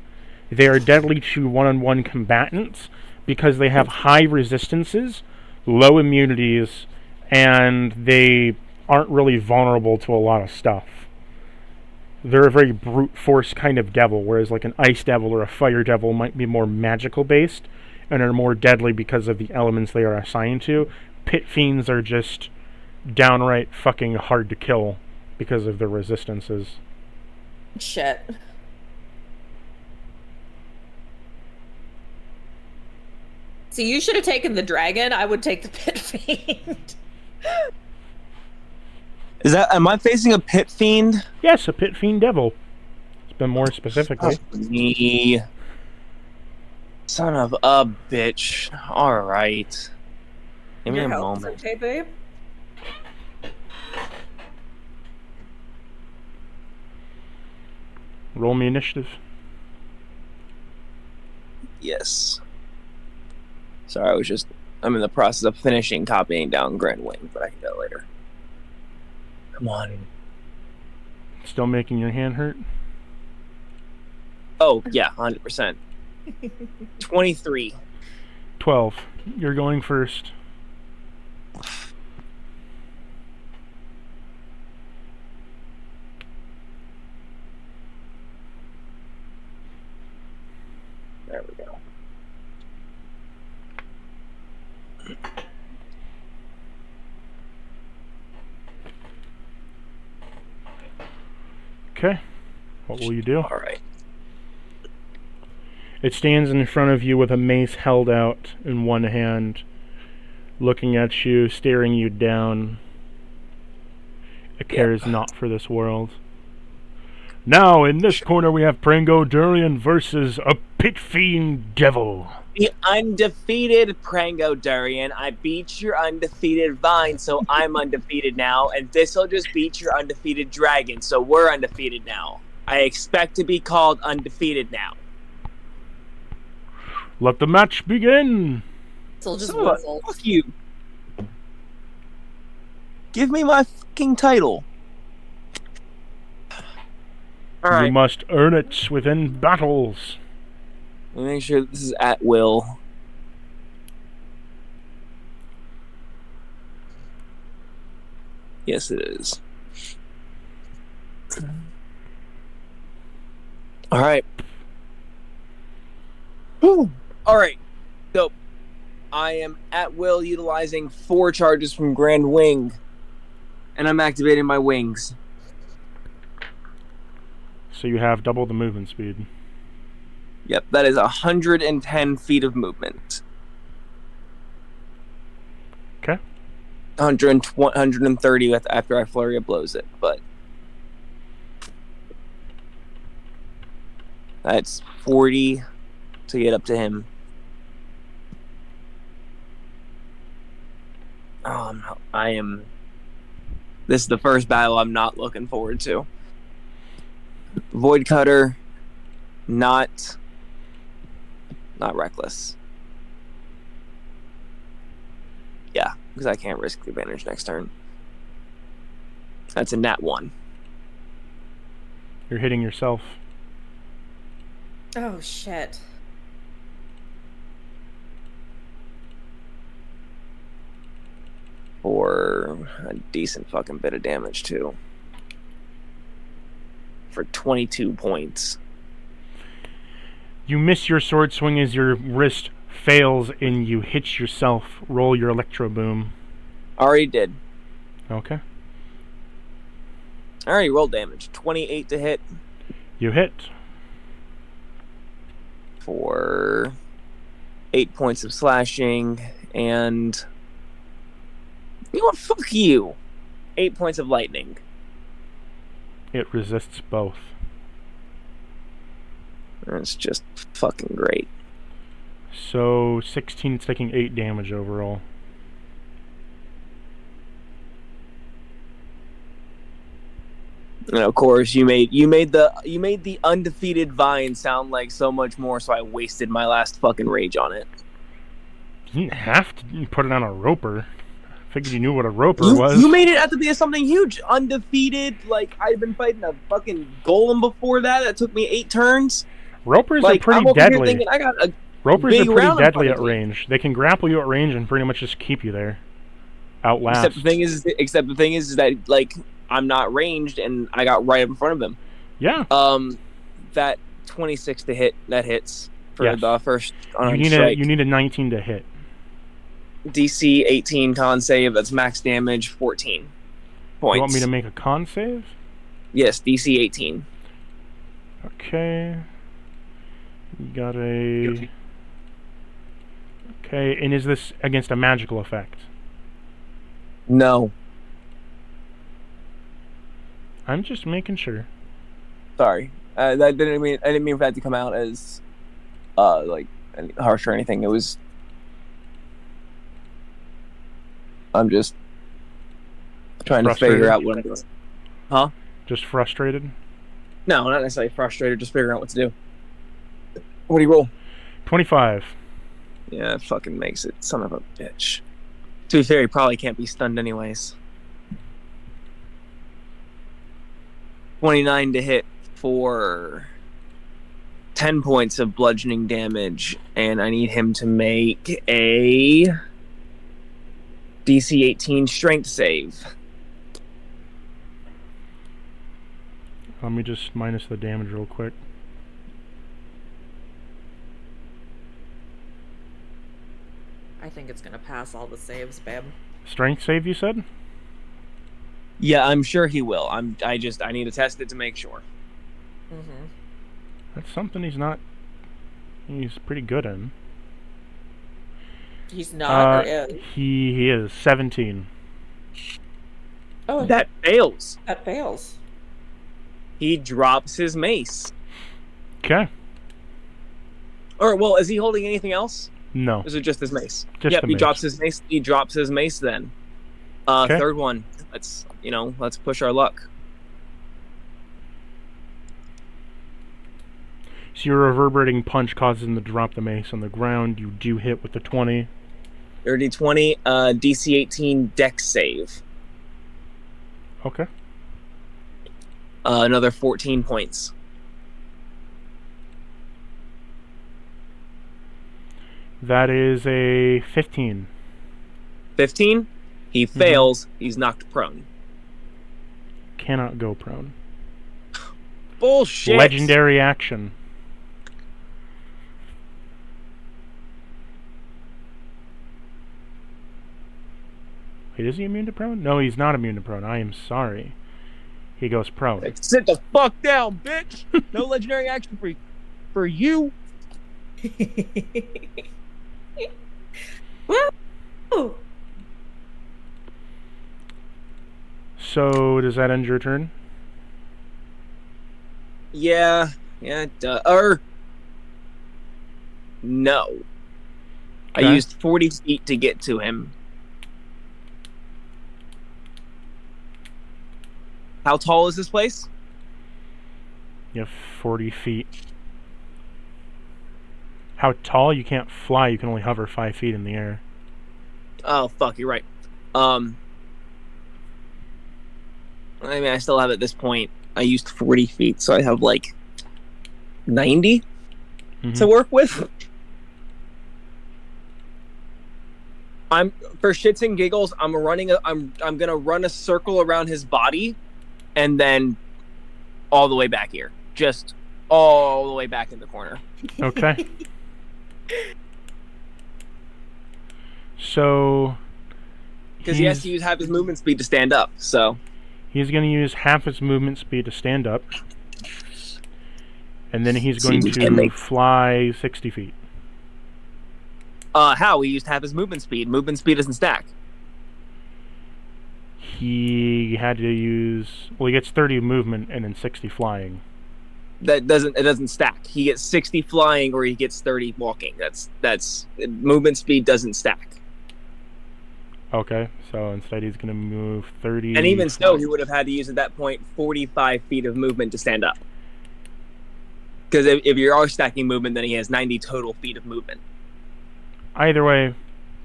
They are deadly to one-on-one combatants because they have high resistances, low immunities, and they aren't really vulnerable to a lot of stuff. They're a very brute force kind of devil, whereas like an ice devil or a fire devil might be more magical based and are more deadly because of the elements they are assigned to. Pit fiends are just downright fucking hard to kill because of their resistances. Shit. See, you should have taken the dragon. I would take the pit fiend. Am I facing a pit fiend? Yes, a pit fiend devil. It's been more specifically. Me. Son of a bitch. Alright. Give me a moment. Okay, babe? Roll me initiative. Yes. Sorry, I'm in the process of finishing copying down Grand Wing, but I can do it later. Come on. Still making your hand hurt? Oh, yeah, 100%. 23. 12. You're going first. There we go. Okay. What will you do? All right. It stands in front of you with a mace held out in one hand, looking at you, staring you down. It cares not for this world. Now, in this corner, we have Prango Durian versus a pit fiend devil. The undefeated Prango Durian. I beat your undefeated Vine, so I'm undefeated now, and this'll just beat your undefeated Dragon, so we're undefeated now. I expect to be called undefeated now. Let the match begin. So just fuck you. Give me my fucking title. All right. You must earn it within battles. Let me make sure this is at will. Yes, it is. All right. Whew. All right. So, I am at will utilizing 4 charges from Grand Wing, and I'm activating my wings. So you have double the movement speed. Yep, that is 110 feet of movement. Okay. 130 after I flurry of blows it, but that's 40 to get up to him. I am. This is the first battle I'm not looking forward to. Void Cutter, not reckless. Yeah, because I can't risk the advantage next turn. That's a nat 1. You're hitting yourself. Oh, shit. For a decent fucking bit of damage, too. For 22 points. You miss your sword swing as your wrist fails and you hit yourself. Roll your electro boom. Already did. Okay. I already rolled damage. 28 to hit. You hit. For 8 points of slashing and... You know what? Fuck you. 8 points of lightning. It resists both. That's just fucking great. So 16, it's taking 8 damage overall. And of course, you made the undefeated Vine sound like so much more, so I wasted my last fucking rage on it. You didn't have to put it on a roper. I figured you knew what a roper was. You made it out to be something huge. Undefeated, like, I'd been fighting a fucking golem before that. That took me 8 turns. Ropers like, are pretty I'm over deadly. here thinking I got a Ropers big are pretty round in deadly front at of me. range. They can grapple you at range and pretty much just keep you there. Outlast. Except the thing is that, like, I'm not ranged and I got right in front of him. Yeah. That 26 to hit, that hits for Yes. the first You need a 19 to hit. DC 18 con save, that's max damage, 14 points. You want me to make a con save? Yes, DC 18. Okay. You got a... Okay, and is this against a magical effect? No. I'm just making sure. Sorry. I didn't mean for that to come out as like harsh or anything. It was... I'm just trying to figure out what I'm doing. Huh? Just frustrated? No, not necessarily frustrated, just figuring out what to do. What do you roll? 25. Yeah, it fucking makes it. Son of a bitch. To be fair, he probably can't be stunned anyways. 29 to hit for 10 points of bludgeoning damage, and I need him to make a DC 18 strength save. Let me just minus the damage real quick. I think it's gonna pass all the saves, babe. Strength save, you said? Yeah, I'm sure he will. I need to test it to make sure. Mm-hmm. That's something he's not He's pretty good in. He's not, or is? He is 17. Oh, That fails. that fails. He drops his mace. Okay. Or, well, is he holding anything else? No. Or is it just his mace? Just yep, the he mace. drops his mace. He drops his mace then. Okay. Third one. Let's push our luck. So your reverberating punch causes him to drop the mace on the ground. You do hit with the 20. 30-20, DC 18 dex save. Okay. Another 14 points. That is a 15. 15? He fails. He's knocked prone. Cannot go prone. Bullshit. Legendary action. Wait, is he immune to prone? No, he's not immune to prone. I am sorry. He goes prone. Sit the fuck down, bitch. No legendary action for you. Woo! So, does that end your turn? Yeah, no. Okay. I used 40 feet to get to him. How tall is this place? You have 40 feet. How tall? You can't fly. You can only hover 5 feet in the air. Oh, fuck, you're right. I mean, I still have at this point, I used 40 feet, so I have like 90 to work with. I'm for shits and giggles, I'm gonna run a circle around his body and then all the way back here. Just all the way back in the corner. Okay. So... Because he has to have his movement speed to stand up, so... He's going to use half his movement speed to stand up. And then he's going to fly 60 feet. How? He used half his movement speed. Movement speed doesn't stack. He had to use... Well, he gets 30 movement and then 60 flying. It doesn't stack. He gets 60 flying or he gets 30 walking. That's movement speed doesn't stack. Okay, so instead he's going to move 30... And even so, he would have had to use at that point 45 feet of movement to stand up. Because if you are stacking movement, then he has 90 total feet of movement. Either way,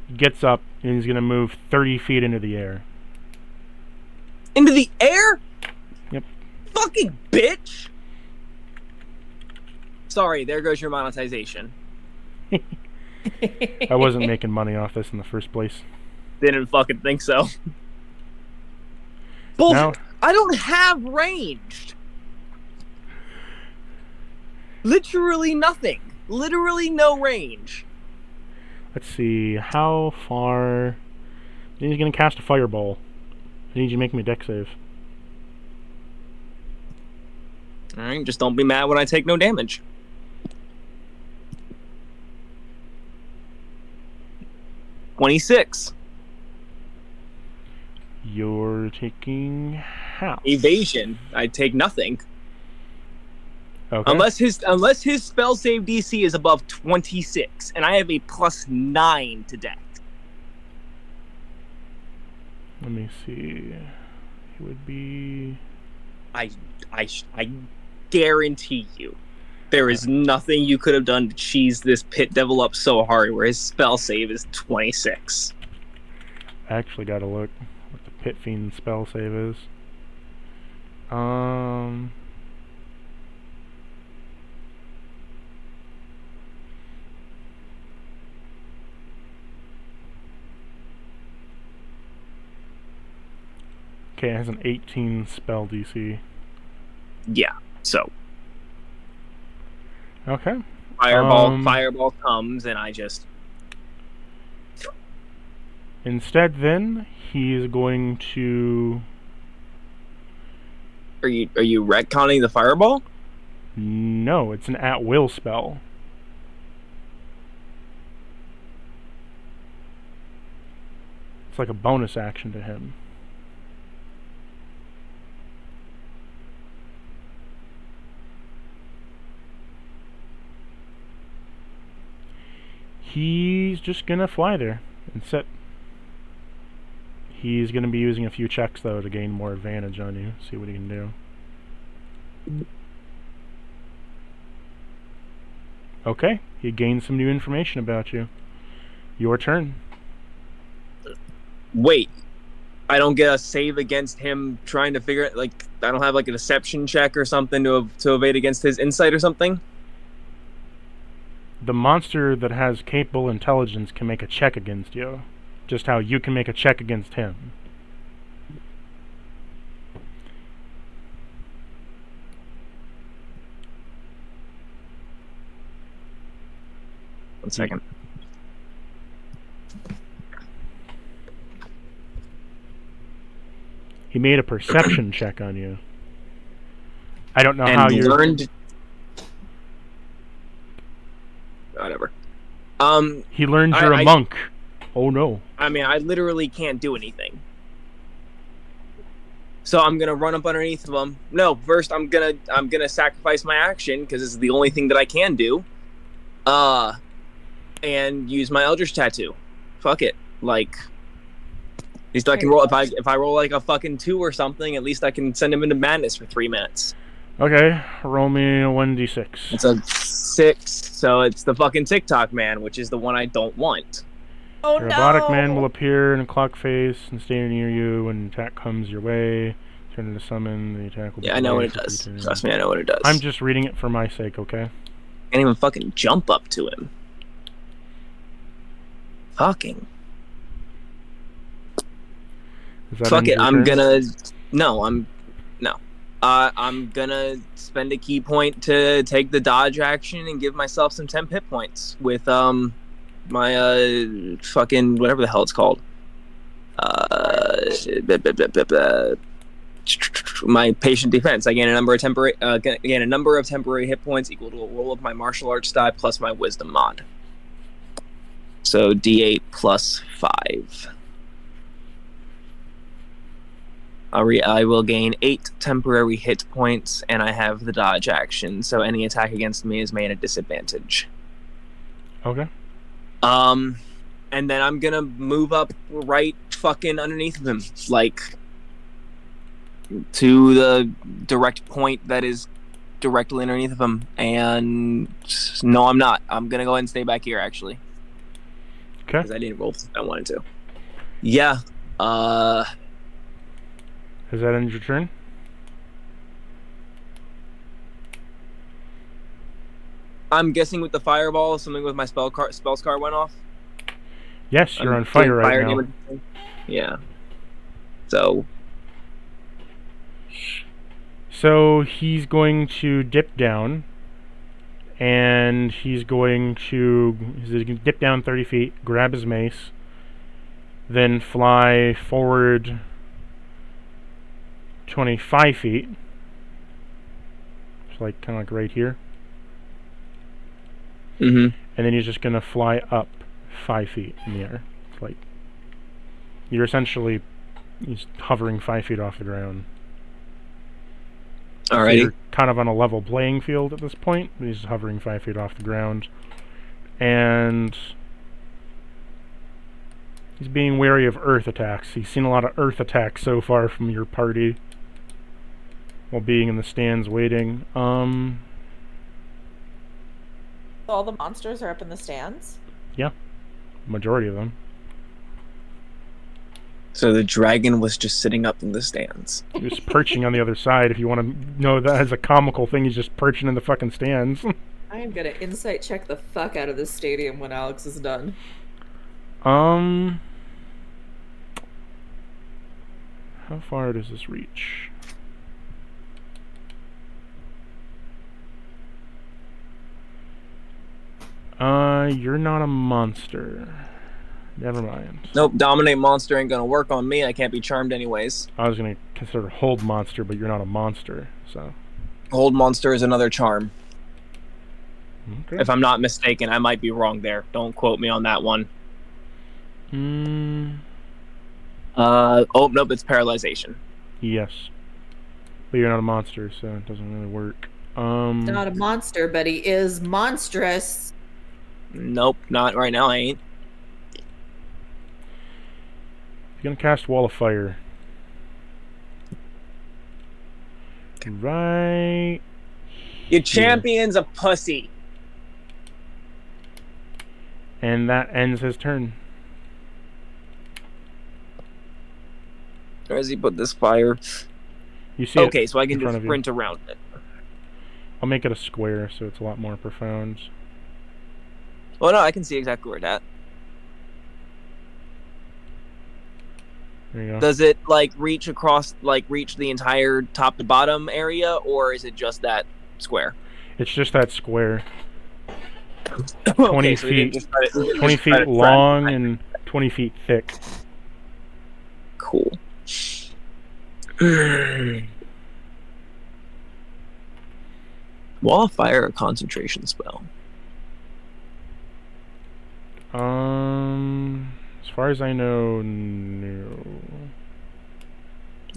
he gets up and he's going to move 30 feet into the air. Into the air? Yep. Fucking bitch! Sorry, there goes your monetization. I wasn't making money off this in the first place. Didn't fucking think so. Bullshit! Now, I don't have ranged! Literally nothing. Literally no range. let's see, how far... He's going to cast a fireball. I need you to make me a dex save. Alright, just don't be mad when I take no damage. $26. You're taking half. Evasion. I take nothing. Okay. Unless his spell save DC is above 26, and I have a +9 to dex. Let me see. It would be... I guarantee you, there is nothing you could have done to cheese this pit devil up so hard where his spell save is 26. I actually gotta look what the Pit Fiend spell save is. Okay, it has an 18 spell DC. Yeah, so Okay. fireball comes, and I just... Instead, then, he's going to... Are you retconning the fireball? No, it's an at-will spell. It's like a bonus action to him. He's just gonna fly there and sit. He's gonna be using a few checks though to gain more advantage on you. See what he can do. Okay, he gained some new information about you. Your turn. Wait, I don't get a save against him trying to figure it. Like, I don't have like a deception check or something to evade against his insight or something. The monster that has capable intelligence can make a check against you. Just how you can make a check against him. One second. He made a perception check on you. I don't know And how you learned. Whatever. He learned you're a monk. Oh no. I mean, I literally can't do anything. So I'm gonna run up underneath of him. No, first I'm gonna sacrifice my action because it's the only thing that I can do. And use my Eldritch Tattoo. Fuck it. Like, at least I can roll. If I roll like a fucking 2 or something, at least I can send him into madness for 3 minutes. Okay, roll me a 1d6. It's a 6, so it's the fucking TikTok man, which is the one I don't want. Oh The no! robotic man will appear in a clock face and stay near you when an attack comes your way. Turn into summon. The attack will be Yeah, I know what it delayed for does. 3 turns. Trust me, I know what it does. I'm just reading it for my sake, okay? Can't even fucking jump up to him. Fucking. Is that Fuck end it, your I'm turn? gonna... No. I'm gonna spend a key point to take the dodge action and give myself some temp hit points with, my, fucking... whatever the hell it's called. My patient defense. I gain a number of temporary hit points equal to a roll of my martial arts die plus my wisdom mod. So D8 plus 5. I will gain 8 temporary hit points, and I have the dodge action. So any attack against me is made at disadvantage. Okay. And then I'm gonna move up right fucking underneath of him, like to the direct point that is directly underneath of him. And no, I'm not. I'm gonna go ahead and stay back here actually. Okay. Because I didn't roll if I wanted to. Yeah. Has that ended your turn? I'm guessing with the fireball, something with my spells card went off. Yes, you're I'm on fire doing right now. damage. Yeah. So he's going to dip down, and he's going to dip down 30 feet, grab his mace, then fly forward 25 feet. It's like kind of like right here. Mm-hmm. And then he's just gonna fly up 5 feet in the air. It's like he's hovering 5 feet off the ground. Alrighty. So you're kind of on a level playing field at this point. He's hovering 5 feet off the ground, and he's being wary of earth attacks. He's seen a lot of earth attacks so far from your party while being in the stands waiting. All the monsters are up in the stands? Yeah, majority of them. So the dragon was just sitting up in the stands. He was perching on the other side. If you want to know that as a comical thing, he's just perching in the fucking stands. I am gonna insight check the fuck out of this stadium when Alex is done. How far does this reach? You're not a monster. Never mind. Nope, dominate monster ain't gonna work on me. I can't be charmed anyways. I was gonna consider hold monster, but you're not a monster, so. Hold monster is another charm. Okay. If I'm not mistaken, I might be wrong there. Don't quote me on that one. Oh nope, it's paralyzation. Yes. But you're not a monster, so it doesn't really work. He's not a monster, but he is monstrous. Nope, not right now. I ain't. You're gonna cast Wall of Fire. Right. Your champion's a pussy. And that ends his turn. Where does he put this fire? You see Okay, it so I can in just front of you. sprint around it. I'll make it a square so it's a lot more profound. Well, no, I can see exactly where it's at. There you go. Does it reach the entire top to bottom area, or is it just that square? It's just that square. Okay, 20 so we didn't feet. just try to- 20 just try feet to long and 20 feet thick. Cool. Wall of Fire, a concentration spell. As far as I know, no.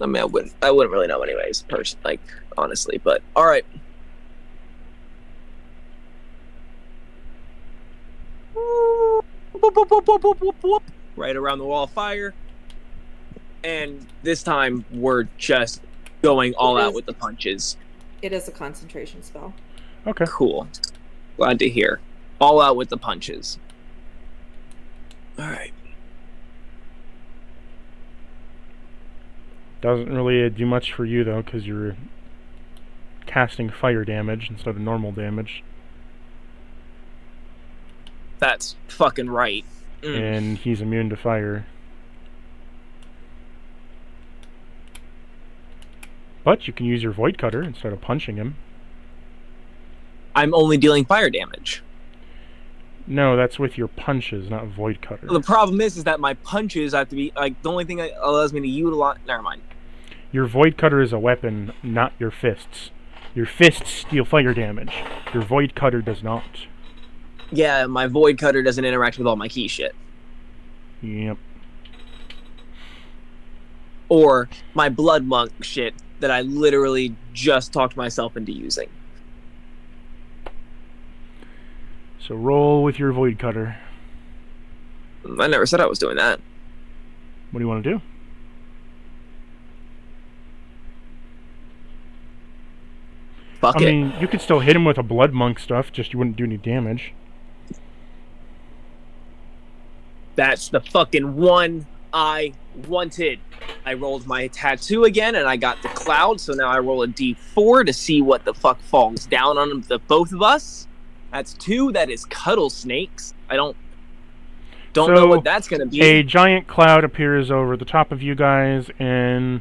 I mean, I wouldn't really know anyways, honestly. But all right. Right around the Wall of Fire, and this time we're just going all out with the punches. It is a concentration spell. Okay. Cool. Glad to hear. All out with the punches. All right. Doesn't really do much for you though, because you're casting fire damage instead of normal damage. That's fucking right. And he's immune to fire. But you can use your Void Cutter instead of punching him. I'm only dealing fire damage. No, that's with your punches, not Void Cutter. The problem is that my punches have to be the only thing that allows me to utilize. Never mind. Your Void Cutter is a weapon, not your fists. Your fists deal fire damage. Your Void Cutter does not. Yeah, my Void Cutter doesn't interact with all my key shit. Yep. Or my Blood Monk shit that I literally just talked myself into using. So roll with your Void Cutter. I never said I was doing that. What do you want to do? Fuck I it. mean, you could still hit him with a Blood Monk stuff, just you wouldn't do any damage. That's the fucking one I wanted. I rolled my tattoo again, and I got the cloud, so now I roll a d4 to see what the fuck falls down on the both of us. That's 2. That is Cuddle Snakes. I don't know what that's going to be. A giant cloud appears over the top of you guys, and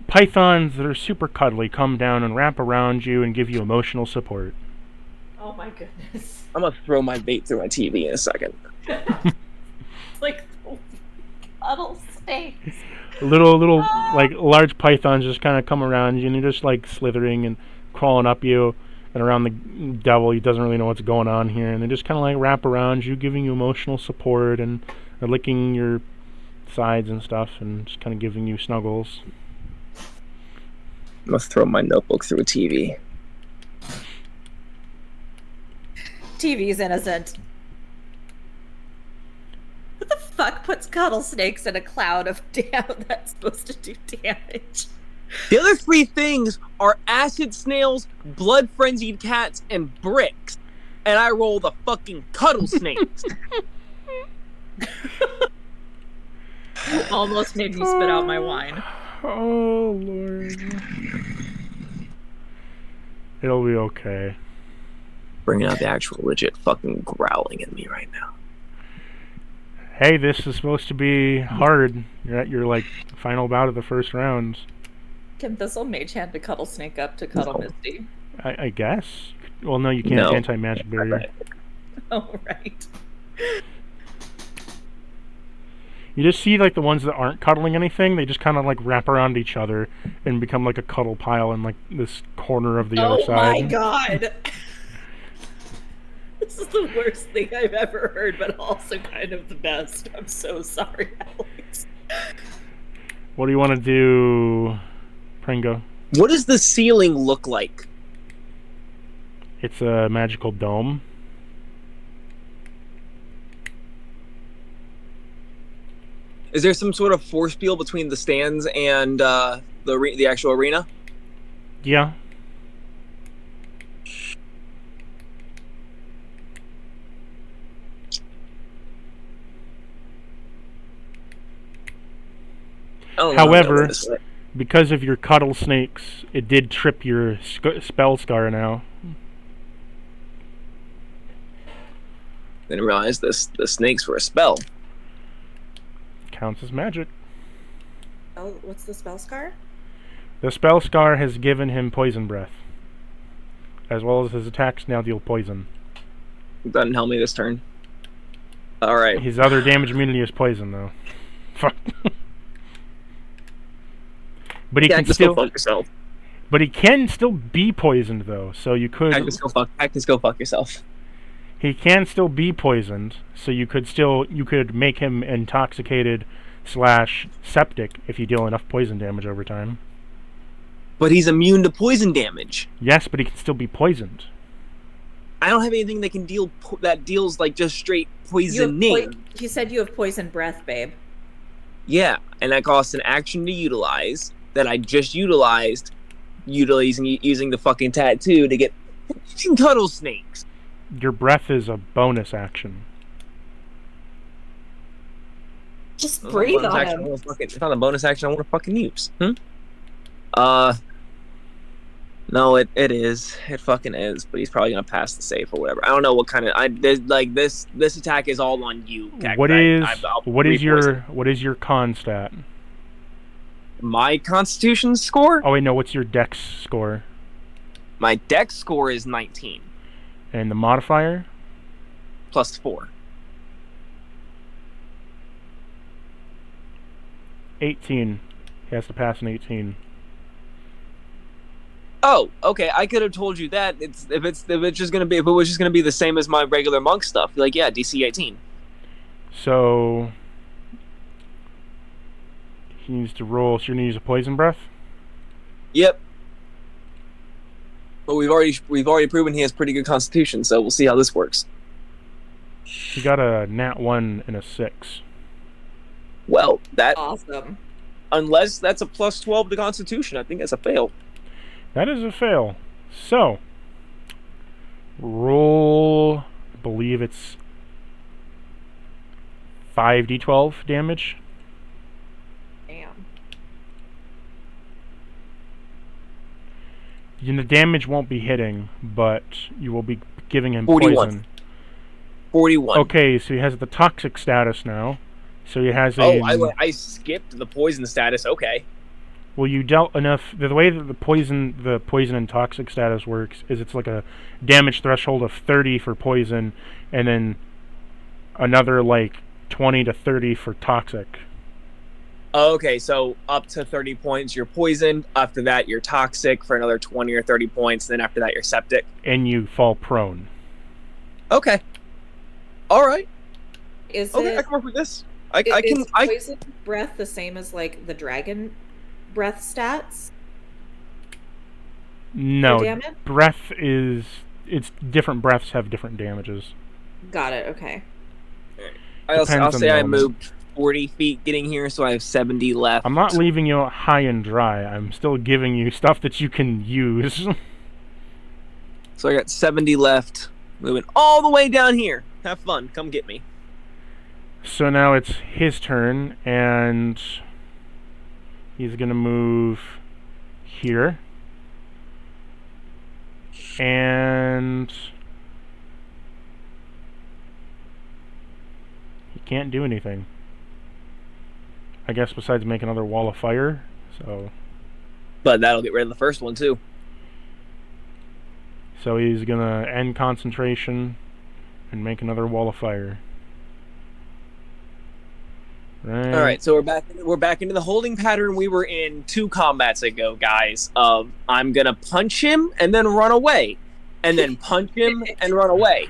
pythons that are super cuddly come down and wrap around you and give you emotional support. Oh my goodness. I'm going to throw my bait through my TV in a second. It's like puddle snakes. Little large pythons just kind of come around you, and they're just like slithering and crawling up you and around the devil. He doesn't really know what's going on here, and they just kind of like wrap around you, giving you emotional support, and they're licking your sides and stuff, and just kind of giving you snuggles. I'm going to throw my notebook through a TV. TV's innocent. What the fuck puts cuddle snakes in a cloud of damn that's supposed to do damage? The other 3 things are acid snails, blood frenzied cats, and bricks. And I roll the fucking cuddle snakes. You almost made me spit out my wine. Oh, Lord. It'll be okay. Bringing out the actual legit fucking growling at me right now. Hey, this is supposed to be hard. You're at your, final bout of the first rounds. Can Thistle Mage hand the cuddle snake up to Cuddle Misty? I guess. Well, no, you can't. No. Anti-magic barrier. Oh, right. You just see, the ones that aren't cuddling anything, they just kind of, wrap around each other and become, a cuddle pile in, this corner of the other side. Oh, my God. This is the worst thing I've ever heard, but also kind of the best. I'm so sorry, Alex. What do you want to do, Pringo? What does the ceiling look like? It's a magical dome. Is there some sort of force field between the stands and the actual arena? Yeah. However, because of your cuddle snakes, it did trip your spell scar now. Didn't realize the snakes were a spell. Counts as magic. Oh, what's the spell scar? The spell scar has given him poison breath, as well as his attacks now deal poison. Doesn't help me this turn. All right. His other damage immunity is poison, though. Fuck. But he can still fuck yourself. But he can still be poisoned, though. So you could. Cactus, go fuck yourself. He can still be poisoned, so you could make him intoxicated / septic if you deal enough poison damage over time. But he's immune to poison damage. Yes, but he can still be poisoned. I don't have anything that can that deals like just straight poisoning. You said you have poison breath, babe. Yeah, and that costs an action to utilize that I just utilized, using the fucking tattoo to get cuddle snakes. Your breath is a bonus action. Just breathe on him. It's not a bonus action I want to fucking use. No, it is. It fucking is. But he's probably gonna pass the save or whatever. I don't know what kind of. This attack is all on you. Cactus. What is your con stat? My Constitution score? Oh wait, no. What's your Dex score? My Dex score is 19. And the modifier? +4. 18. He has to pass an 18. Oh, okay. I could have told you that. If it was just gonna be the same as my regular monk stuff, like yeah, DC 18. So he needs to roll. So you're gonna use a poison breath. Yep. But we've already proven he has pretty good constitution, so we'll see how this works. He got a nat 1 and a 6. Well, that awesome. Unless that's a +12 to constitution, I think that's a fail. That is a fail. So roll. I believe it's 5d12 damage. Damn. The damage won't be hitting, but you will be giving him 41. poison. 41. Okay, so he has the toxic status now. So he has a. Oh, I skipped the poison status. Okay. Well, you dealt enough. The way that the poison and toxic status works is it's like a damage threshold of 30 for poison, and then another like 20 to 30 for toxic. Okay, so up to 30 points, you're poisoned. After that, you're toxic for another 20 or 30 points. Then after that, you're septic. And you fall prone. Okay. All right. I can work with this. Is poison breath the same as like the dragon breath stats? No, breath is. It's different breaths have different damages. Got it. Okay. I'll say I moved 40 feet getting here, so I have 70 left. I'm not leaving you high and dry. I'm still giving you stuff that you can use. So I got 70 left, moving all the way down here. Have fun. Come get me. So now it's his turn, and he's going to move here. And he can't do anything. I guess besides make another wall of fire. So, but that'll get rid of the first one too. So he's gonna end concentration and make another wall of fire. Right. All right, so we're back into the holding pattern we were in 2 combats ago, guys. Of I'm gonna punch him and then run away, and then punch him and run away,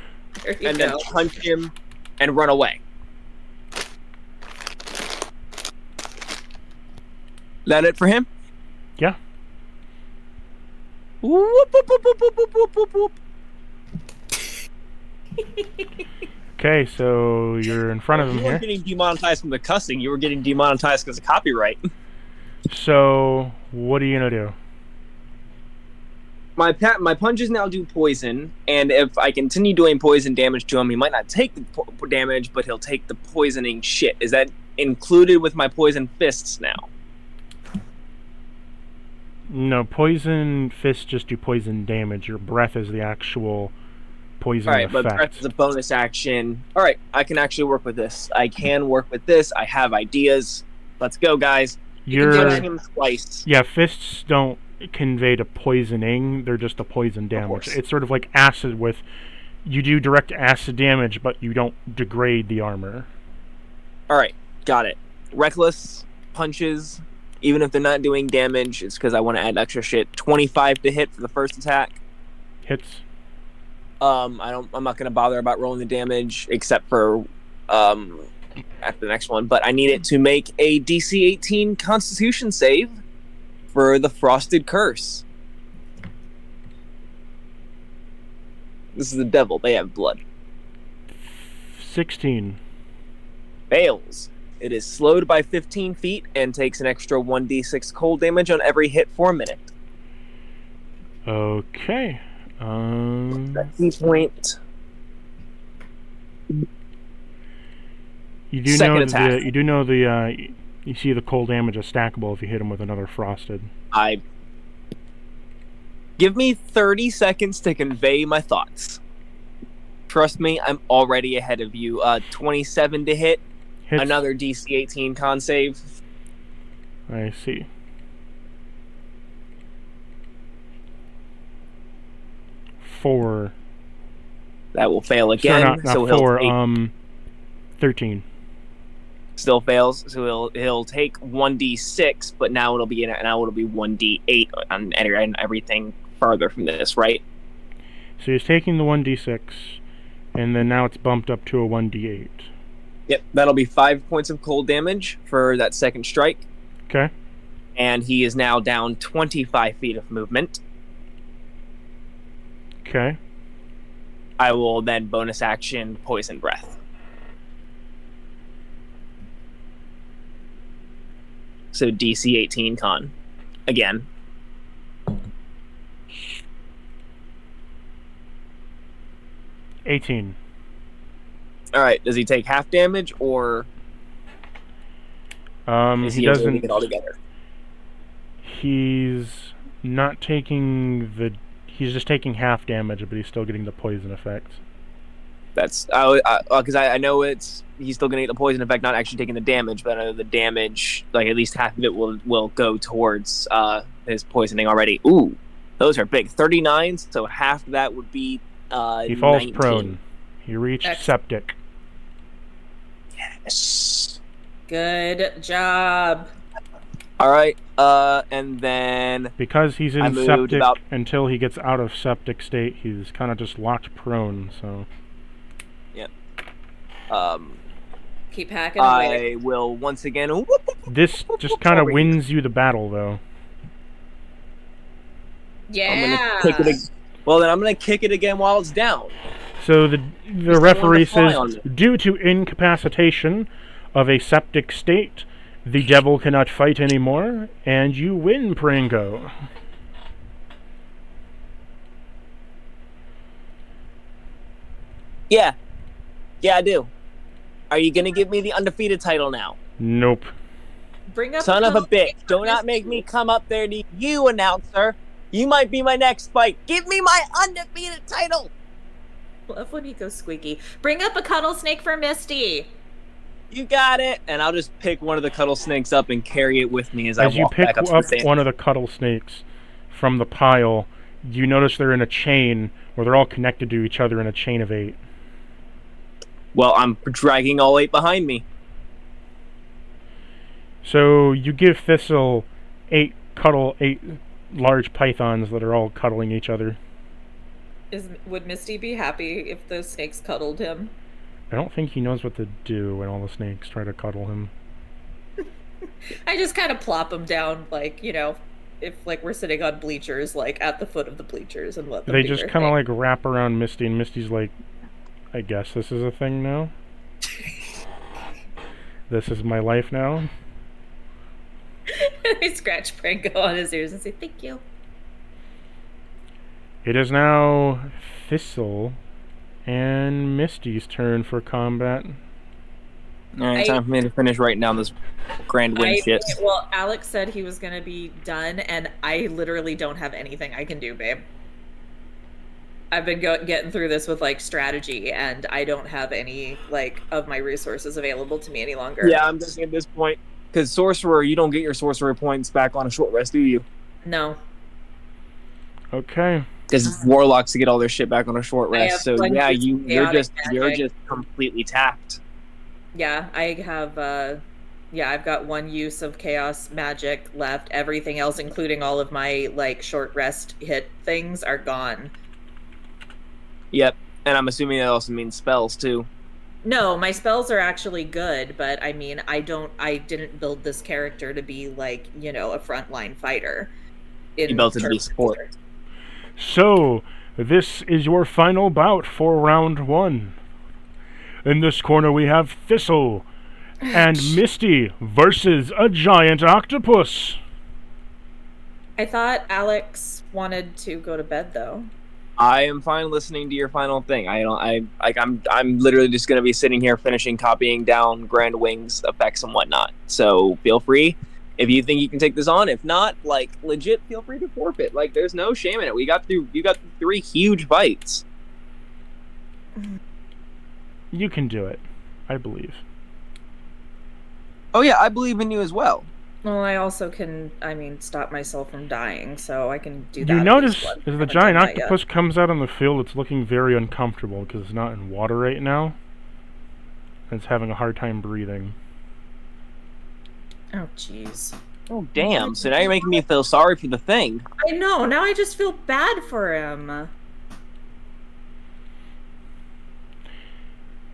and then punch him and run away. That it for him? Yeah. Whoop, whoop, whoop, whoop, whoop, whoop, whoop, whoop. Okay, so you're in front of him You weren't here. getting demonetized from the cussing. You were getting demonetized because of copyright. So, what are you gonna do? My punches now do poison, and if I continue doing poison damage to him, he might not take the damage, but he'll take the poisoning shit. Is that included with my poison fists now? No, poison fists just do poison damage. Your breath is the actual poison All right, effect. but breath is a bonus action. All right, I can actually work with this. I have ideas. Let's go, guys. You can do Punch it. him twice. Yeah, fists don't convey to poisoning. They're just a poison damage. course. It's sort of like acid with... You do direct acid damage, but you don't degrade the armor. All right, got it. Reckless punches, even if they're not doing damage, it's because I want to add extra shit. 25 to hit for the first attack. Hits. I'm not gonna bother about rolling the damage except for after the next one. But I need it to make a DC 18 Constitution save for the Frosted Curse. This is the devil. They have blood. 16. Fails. It is slowed by 15 feet and takes an extra 1d6 cold damage on every hit for a minute. Okay. Key point. You do Second know attack. you see the cold damage is stackable if you hit him with another frosted. Give me 30 seconds to convey my thoughts. Trust me, I'm already ahead of you. 27 to hit. Hits. Another DC 18 con save. I see. Four. That will fail again. Sorry, not so four. he'll take, 13. still fails. So he'll take 1d6, but now it'll be 1d8 on everything further from this, right? So he's taking the 1d6, and then now it's bumped up to a 1d8. Yep, that'll be 5 points of cold damage for that second strike. Okay. And he is now down 25 feet of movement. Okay. I will then bonus action Poison Breath. So DC 18 con. Again. $18. Alright, does he take half damage or is He he avoiding doesn't. it altogether? He's not taking the. He's just taking half damage, but he's still getting the poison effect. That's because I know he's still gonna get the poison effect, not actually taking the damage, but I know the damage, like at least half of it will go towards his poisoning already. Ooh, those are big. 39, so half of that would be He falls 19. prone. He reached septic. Yes. Good job. All right, and then Because he's I in moved septic about- until he gets out of septic state, he's kind of just locked prone. So Keep hacking away. I will once again. this just kind of wins you the battle, though. Yeah. Well, then I'm gonna kick it again while it's down. So the referee fly says, on me. due to incapacitation of a septic state, the devil cannot fight anymore, and you win, Prango. Yeah, I do. Are you gonna give me the undefeated title now? Nope. Bring up Son of a Cody. bitch! Do not make me come up there to you, announcer. You might be my next fight. Give me my undefeated title. Love when he goes squeaky. Bring up a cuddle snake for Misty. You got it. And I'll just pick one of the cuddle snakes up and carry it with me as I As you walk pick back up to up the stand. one of the cuddle snakes from the pile, you notice they're in a chain, where they're all connected to each other in a chain of 8. Well, I'm dragging all 8 behind me. So you give Thistle 8 large pythons that are all cuddling each other. Would Misty be happy if those snakes cuddled him? I don't think he knows what to do when all the snakes try to cuddle him. I I just kind of plop them down, like, if like we're sitting on bleachers, like at the foot of the bleachers, and let them They do just their kind of thing. like wrap around Misty, and Misty's like, I guess this is a thing now. This is my life now. I scratch Prango on his ears and say, "Thank you." It is now Thistle and Misty's turn for combat. Alright, time for me to finish writing down this grand wing shit. Well, Alex said he was gonna be done, and I literally don't have anything I can do, babe. I've been getting through this with like strategy, and I don't have any like of my resources available to me any longer. Yeah, I'm thinking at this point, because sorcerer, you don't get your sorcerer points back on a short rest, do you? No. Okay. Because warlocks to get all their shit back on a short I have rest. So one yeah, use of you're chaotic you're magic. just completely tapped. Yeah, I have I've got one use of chaos magic left. Everything else, including all of my like short rest hit things, are gone. Yep, and I'm assuming that also means spells too. No, my spells are actually good, but I mean, I didn't build this character to be like, a frontline fighter. You built it to be support. So, this is your final bout for round 1. In this corner we have Thistle and Misty versus a giant octopus. I thought Alex wanted to go to bed though. I am fine listening to your final thing. I'm literally just gonna be sitting here finishing copying down Grand Wing's effects and whatnot. So feel free. If you think you can take this on, if not, like legit, feel free to forfeit. Like there's no shame in it. You got 3 huge fights. You can do it, I believe. Oh yeah, I believe in you as well. Well, I also can, stop myself from dying, so I can do that. You notice as the giant octopus comes out on the field, it's looking very uncomfortable because it's not in water right now. And it's having a hard time breathing. Oh, jeez. Oh, damn. So now you're making me feel sorry for the thing. I know. Now I just feel bad for him.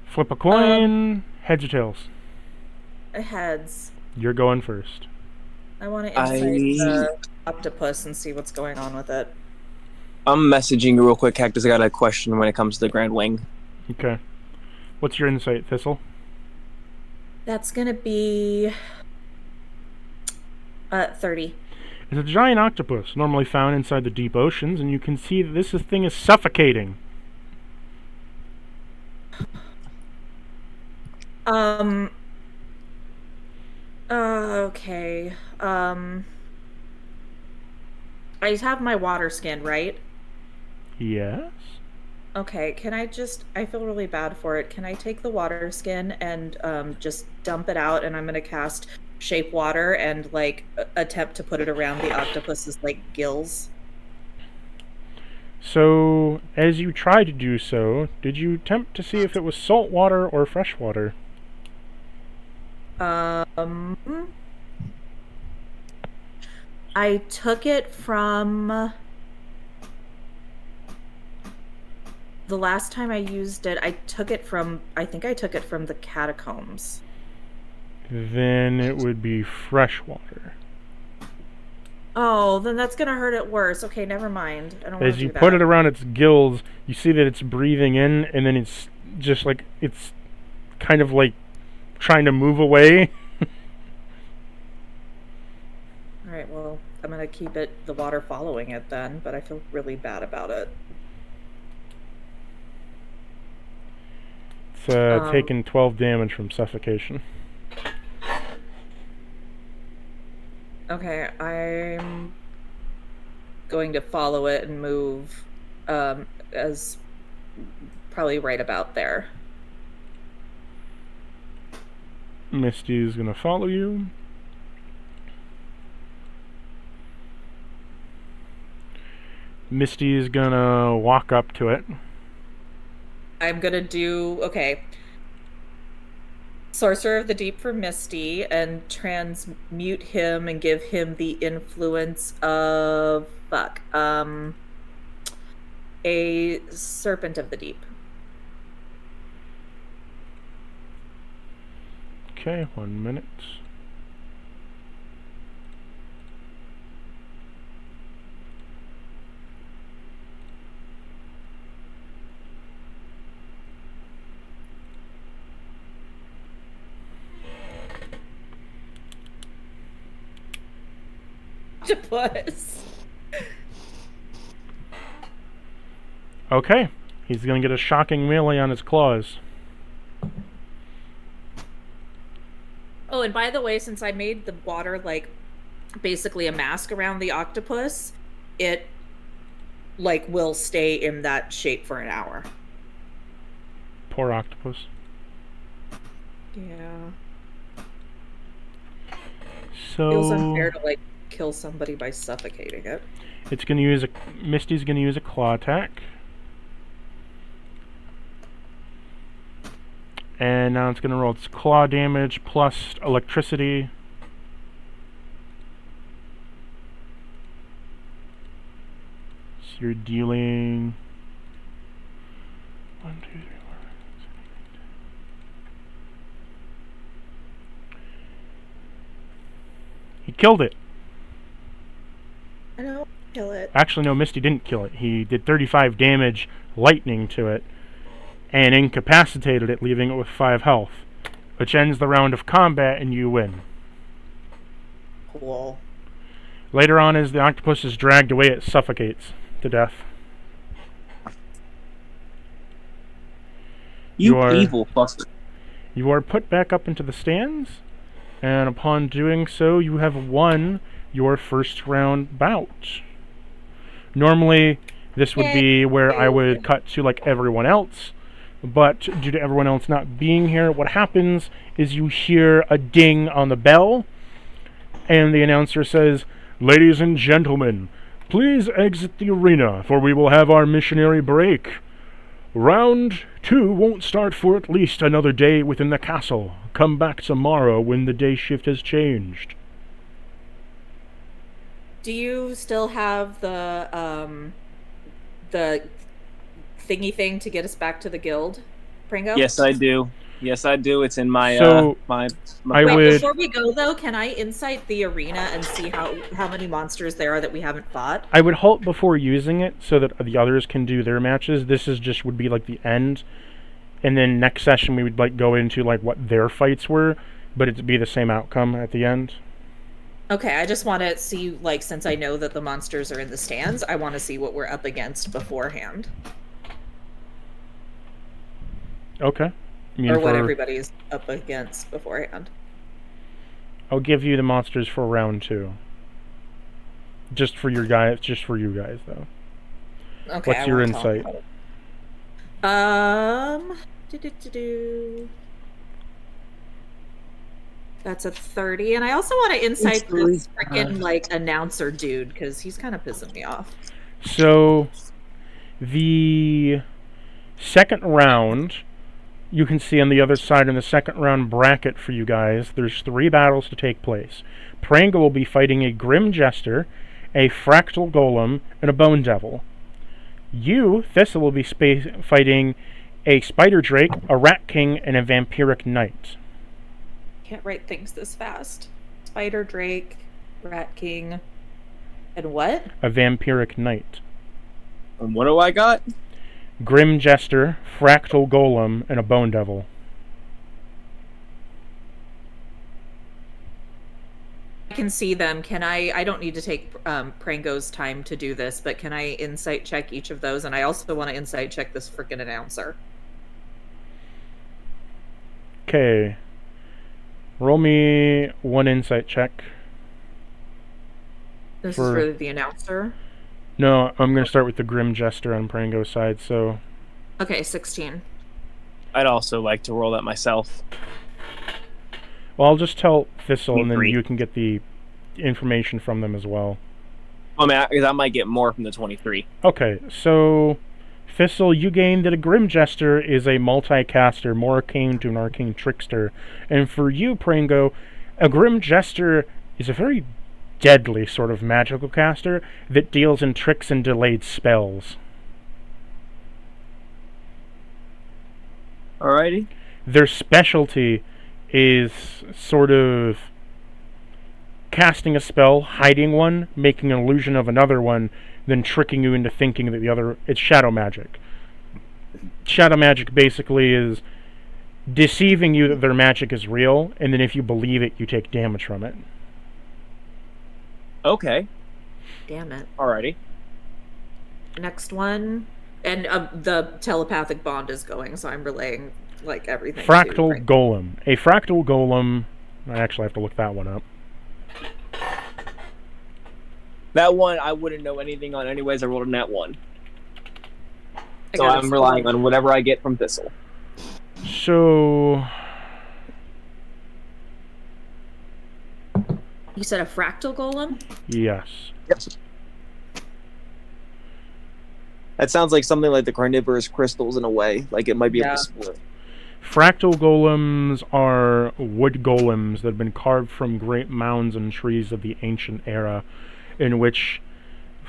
Flip a coin. Heads or tails? Heads. You're going first. I want to insight the octopus and see what's going on with it. I'm messaging you real quick, Cactus. I got a question when it comes to the Grand Wing. Okay. What's your insight, Thistle? That's going to be 30. It's a giant octopus, normally found inside the deep oceans, and you can see that this thing is suffocating. Okay. I have my water skin, right? Yes. Okay, I feel really bad for it. Can I take the water skin and just dump it out, and I'm going to cast shape water and like attempt to put it around the octopus's like gills? So, as you try to do so, did you attempt to see if it was salt water or fresh water? I took it from the last time I used it. I think I took it from the catacombs. Then it would be fresh water. Oh, then that's gonna hurt it worse. Okay, never mind. I don't want to do that. As you put it around its gills, you see that it's breathing in, and then it's just like, it's kind of like trying to move away. Alright, well, I'm gonna keep the water following it then, but I feel really bad about it. It's taken 12 damage from suffocation. Okay, I'm going to follow it and move as probably right about there. Misty is going to follow you. Misty is going to walk up to it. I'm going to do... Okay. Sorcerer of the Deep for Misty, and transmute him and give him the influence of... a Serpent of the Deep. Okay, 1 minute. octopus. Okay. He's going to get a shocking melee on his claws. Oh, and by the way, since I made the water like basically a mask around the octopus, it like will stay in that shape for an hour. Poor octopus. Yeah. So Feels unfair to like kill somebody by suffocating it. it's going to use Misty's going to use a claw attack. And now it's going to roll its claw damage plus electricity. So you're dealing 1, 2, 3, 4, 5, 6, 7, 8. He killed it. I don't kill it. Actually, no, Misty didn't kill it. He did 35 damage lightning to it and incapacitated it, leaving it with 5 health, which ends the round of combat and you win. Cool. Later on, as the octopus is dragged away, it suffocates to death. You evil fucker. You are put back up into the stands, and upon doing so, you have won your first round bout. Normally, this would be where I would cut to like everyone else, but due to everyone else not being here, what happens is you hear a ding on the bell, and the announcer says, "Ladies and gentlemen, please exit the arena, for we will have our missionary break. Round 2 won't start for at least another day within the castle. Come back tomorrow when the day shift has changed." Do you still have the thingy thing to get us back to the guild, Pringo? Yes, I do. Yes, I do. It's in my So, my. I Wait, would- before we go though, can I insight the arena and see how many monsters there are that we haven't fought? I would halt before using it so that the others can do their matches. This is just would be like the end, and then next session we would like go into like what their fights were, but it'd be the same outcome at the end. Okay, I just want to see, like, since I know that the monsters are in the stands, I want to see what we're up against beforehand. Okay. You mean Or what for- everybody's up against beforehand. I'll give you the monsters for round 2. Just for your guys. Just for you guys, though. Okay. What's your insight? Do. That's a 30, and I also want to insight this freaking like announcer dude because he's kind of pissing me off. So, the second round, you can see on the other side in the second round bracket for you guys, there's 3 battles to take place. Prango will be fighting a Grim Jester, a Fractal Golem, and a Bone Devil. You, Thistle, will be fighting a Spider Drake, a Rat King, and a Vampiric Knight. Can't write things this fast. Spider Drake, Rat King, and what? A Vampiric Knight. And what do I got? Grim Jester, Fractal Golem, and a Bone Devil. I can see them. Can I don't need to take Prango's time to do this, but can I insight check each of those? And I also want to insight check this freaking announcer. Okay. Roll me 1 insight check. This is for the announcer? No, I'm going to start with the Grim Jester on Prango's side, so... Okay, 16. I'd also like to roll that myself. Well, I'll just tell Thistle, and then 23. you can get the information from them as well. I mean, because I might get more from the 23. Okay, so... Thistle, you gained that a Grim Jester is a multi-caster, more arcane to an arcane trickster. And for you, Prango, a Grim Jester is a very deadly sort of magical caster that deals in tricks and delayed spells. Alrighty. Their specialty is sort of casting a spell, hiding one, making an illusion of another one, then tricking you into thinking that the other... It's shadow magic. Shadow magic basically is deceiving you that their magic is real, and then if you believe it, you take damage from it. Okay. Damn it. Alrighty. Next one. And the telepathic bond is going, so I'm relaying like everything to Fractal Frank. Golem. A fractal golem. I actually have to look that one up. That one I wouldn't know anything on anyways. I rolled a nat 1. I So got I'm a relying 12. on whatever I get from Thistle. So You said a fractal golem? yes. Yep. That sounds like something like the carnivorous crystals in a way. Like it might be able to split. Fractal golems are wood golems that have been carved from great mounds and trees of the ancient era, in which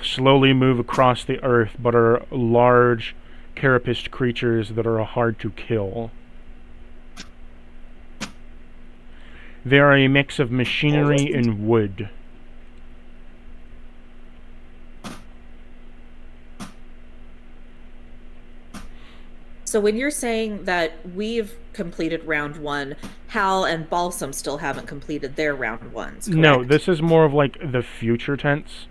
slowly move across the earth, but are large, carapaced creatures that are hard to kill. They are a mix of machinery and wood. So when you're saying that we've completed round 1, Hal and Balsam still haven't completed their round 1s, correct? No, this is more of like the future tense.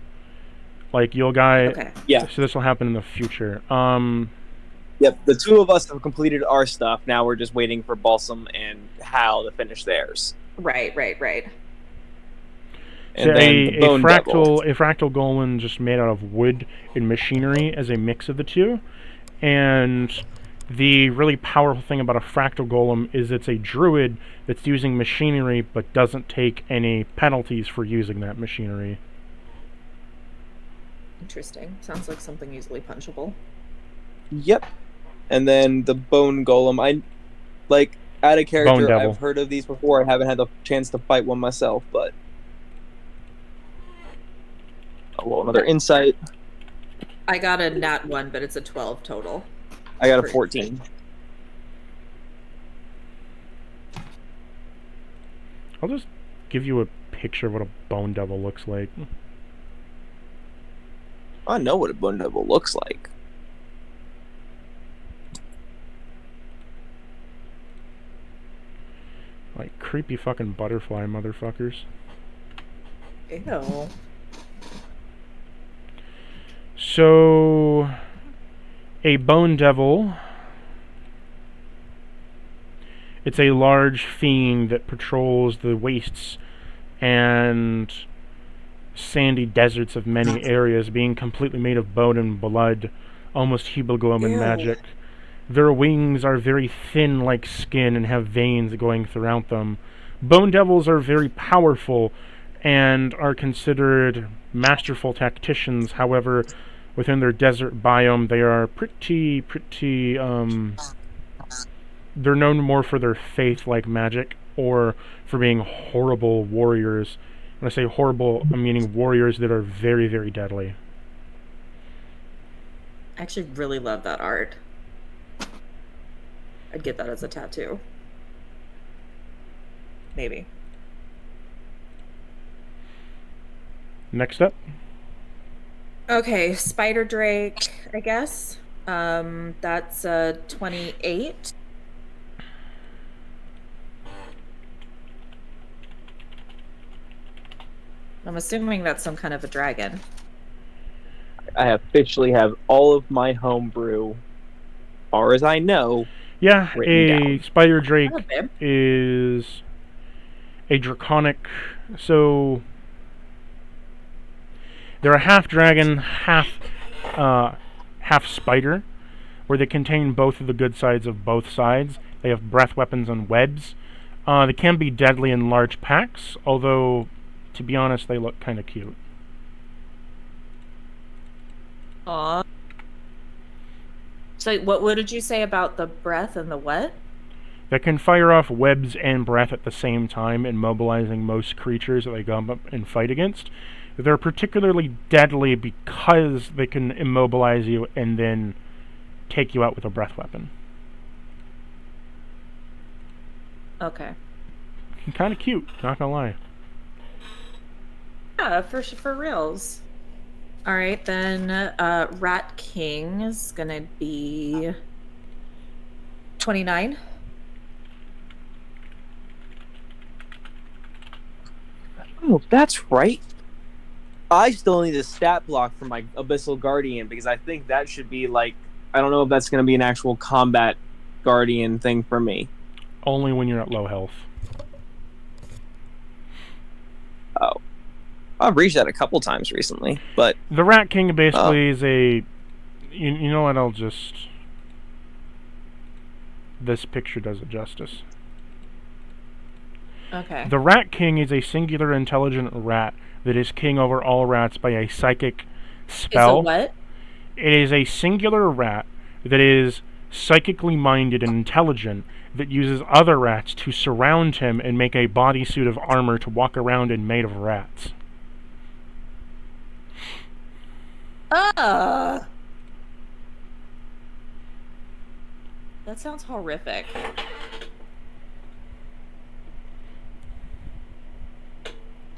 Like you'll guys. Okay. Yeah. So this will happen in the future. Yep. The two of us have completed our stuff. Now we're just waiting for Balsam and Hal to finish theirs. Right. And So then the Bone Devil. a fractal golem just made out of wood and machinery as a mix of the two. And the really powerful thing about a fractal golem is it's a druid that's using machinery but doesn't take any penalties for using that machinery. Interesting. Sounds like something easily punchable. Yep. And then the Bone Golem. I like out of Bone character. Devil. I've heard of these before. I haven't had the chance to fight one myself, but well, another insight. I got a nat 1, but it's a 12 total. I got a 14. I'll just give you a picture of what a bone devil looks like. I know what a Bone Devil looks like. Like creepy fucking butterfly motherfuckers. Ew. So, a bone devil. It's a large fiend that patrols the wastes and sandy deserts of many areas, being completely made of bone and blood, almost hemoglobin magic. Their wings are very thin like skin and have veins going throughout them. Bone devils are very powerful and are considered masterful tacticians. However, within their desert biome, they are pretty, they're known more for their faith-like magic or for being horrible warriors. When I say horrible, I'm meaning warriors that are very, very deadly. I actually really love that art. I'd get that as a tattoo. Maybe. Next up. Okay, Spider Drake, I guess. That's 28. I'm assuming that's some kind of a dragon. I officially have all of my homebrew, far as I know. Yeah, written down. spider drake Oh, babe. is a draconic. So they're a half dragon, half spider, where they contain both of the good sides of both sides. They have breath weapons and webs. They can be deadly in large packs, although, to be honest, they look kind of cute. Aw. So what did you say about the breath and the what? They can fire off webs and breath at the same time, immobilizing most creatures that they go up and fight against. They're particularly deadly because they can immobilize you and then take you out with a breath weapon. Okay. Kind of cute, not gonna lie. Yeah, for reals. All right, then Rat King is gonna be 29. Oh, that's right. I still need a stat block for my Abyssal Guardian because I think that should be like, I don't know if that's going to be an actual combat guardian thing for me. Only when you're at low health. Oh. I've reached that a couple times recently, but... The Rat King basically is a... You know what, I'll just... This picture does it justice. Okay. The Rat King is a singular intelligent rat that is king over all rats by a psychic spell. Is a what? It is a singular rat that is psychically minded and intelligent that uses other rats to surround him and make a bodysuit of armor to walk around in made of rats. That sounds horrific.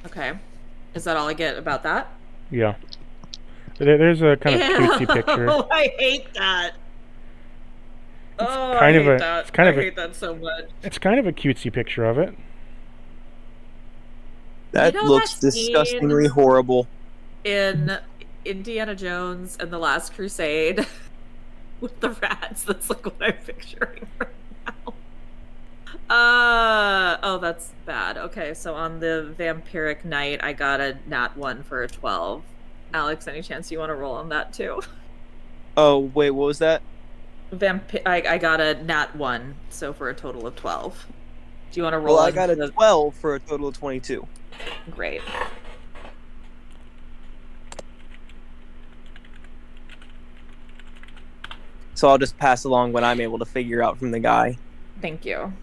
Okay. Is that all I get about that? Yeah. There's a kind of cutesy picture. Oh, I hate that. I hate that so much. It's kind of a cutesy picture of it. That looks disgustingly horrible. In Indiana Jones and the Last Crusade with the rats, that's like what I'm picturing right now. Oh, that's bad. Okay, so on the Vampiric Knight, I got a nat 1 for a 12. Alex, any chance you want to roll on that too? Oh, wait, what was that? I got a nat 1, so for a total of 12. Do you want to roll? Well, I got a 12 for a total of 22. Great. So I'll just pass along what I'm able to figure out from the guy. Thank you.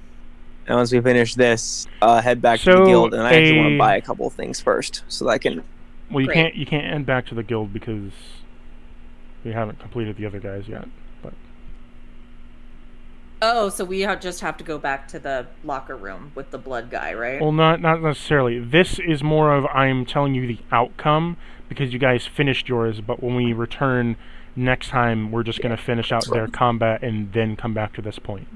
And once we finish this, head back to the guild, and I actually want to buy a couple of things first, so that I can... Well, you can't head back to the guild because we haven't completed the other guys yet. But oh, so we just have to go back to the locker room with the blood guy, right? Well, not necessarily. This is more of I'm telling you the outcome because you guys finished yours, but when we return next time, we're just going to finish out their combat and then come back to this point.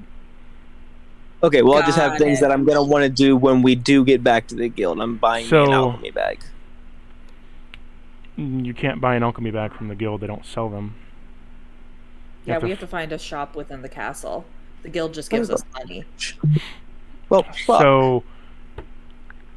Okay, well, I just have things that I'm going to want to do when we do get back to the guild. I'm buying an alchemy bag. You can't buy an alchemy bag from the guild. They don't sell them. Yeah, we have to find a shop within the castle. The guild just gives us money. Well, fuck. So,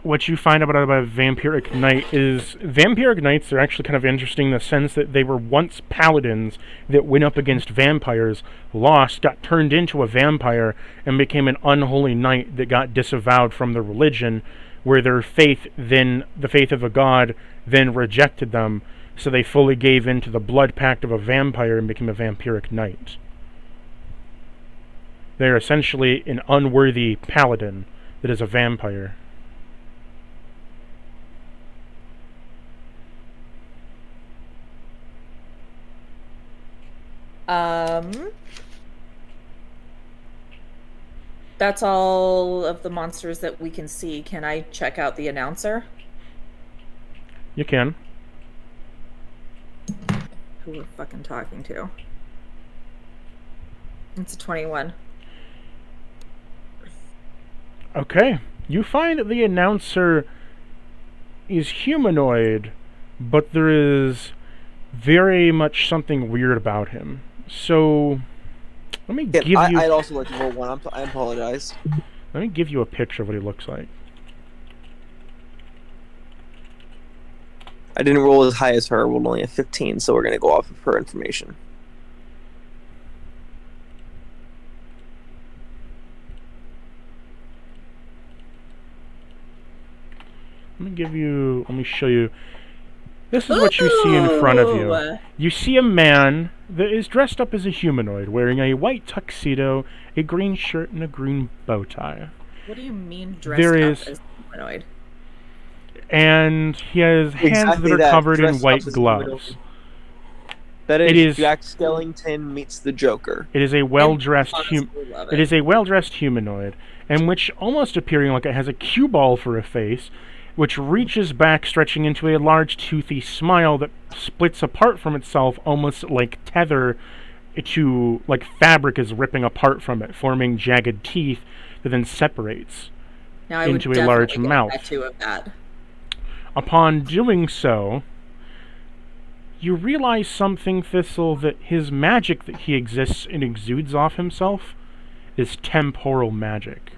what you find out about Vampiric Knight is Vampiric Knights are actually kind of interesting in the sense that they were once paladins that went up against vampires, lost, got turned into a vampire, and became an unholy knight that got disavowed from the religion, where their faith, then the faith of a god, then rejected them, so they fully gave in to the blood pact of a vampire and became a vampiric knight. They're essentially an unworthy paladin that is a vampire. That's all of the monsters that we can see. Can I check out the announcer? You can. Who we're fucking talking to. It's a 21. Okay. You find that the announcer is humanoid, but there is very much something weird about him. So, let me give you... I'd also like to roll one. I apologize. Let me give you a picture of what he looks like. I didn't roll as high as her. I rolled only a 15, so we're going to go off of her information. Let me show you. This is what you see in front of you. You see a man that is dressed up as a humanoid, wearing a white tuxedo, a green shirt, and a green bow tie. What do you mean dressed up as a humanoid? And he has hands that are covered in white gloves. That is Jack Skellington meets the Joker. It is a well-dressed humanoid, and which almost appearing like it has a cue ball for a face, which reaches back, stretching into a large toothy smile that splits apart from itself, almost like tether to, like fabric is ripping apart from it, forming jagged teeth that then separates into a large mouth. Tattoo of that. Upon doing so, You realize something, Thistle, that his magic that he exists and exudes off himself is temporal magic.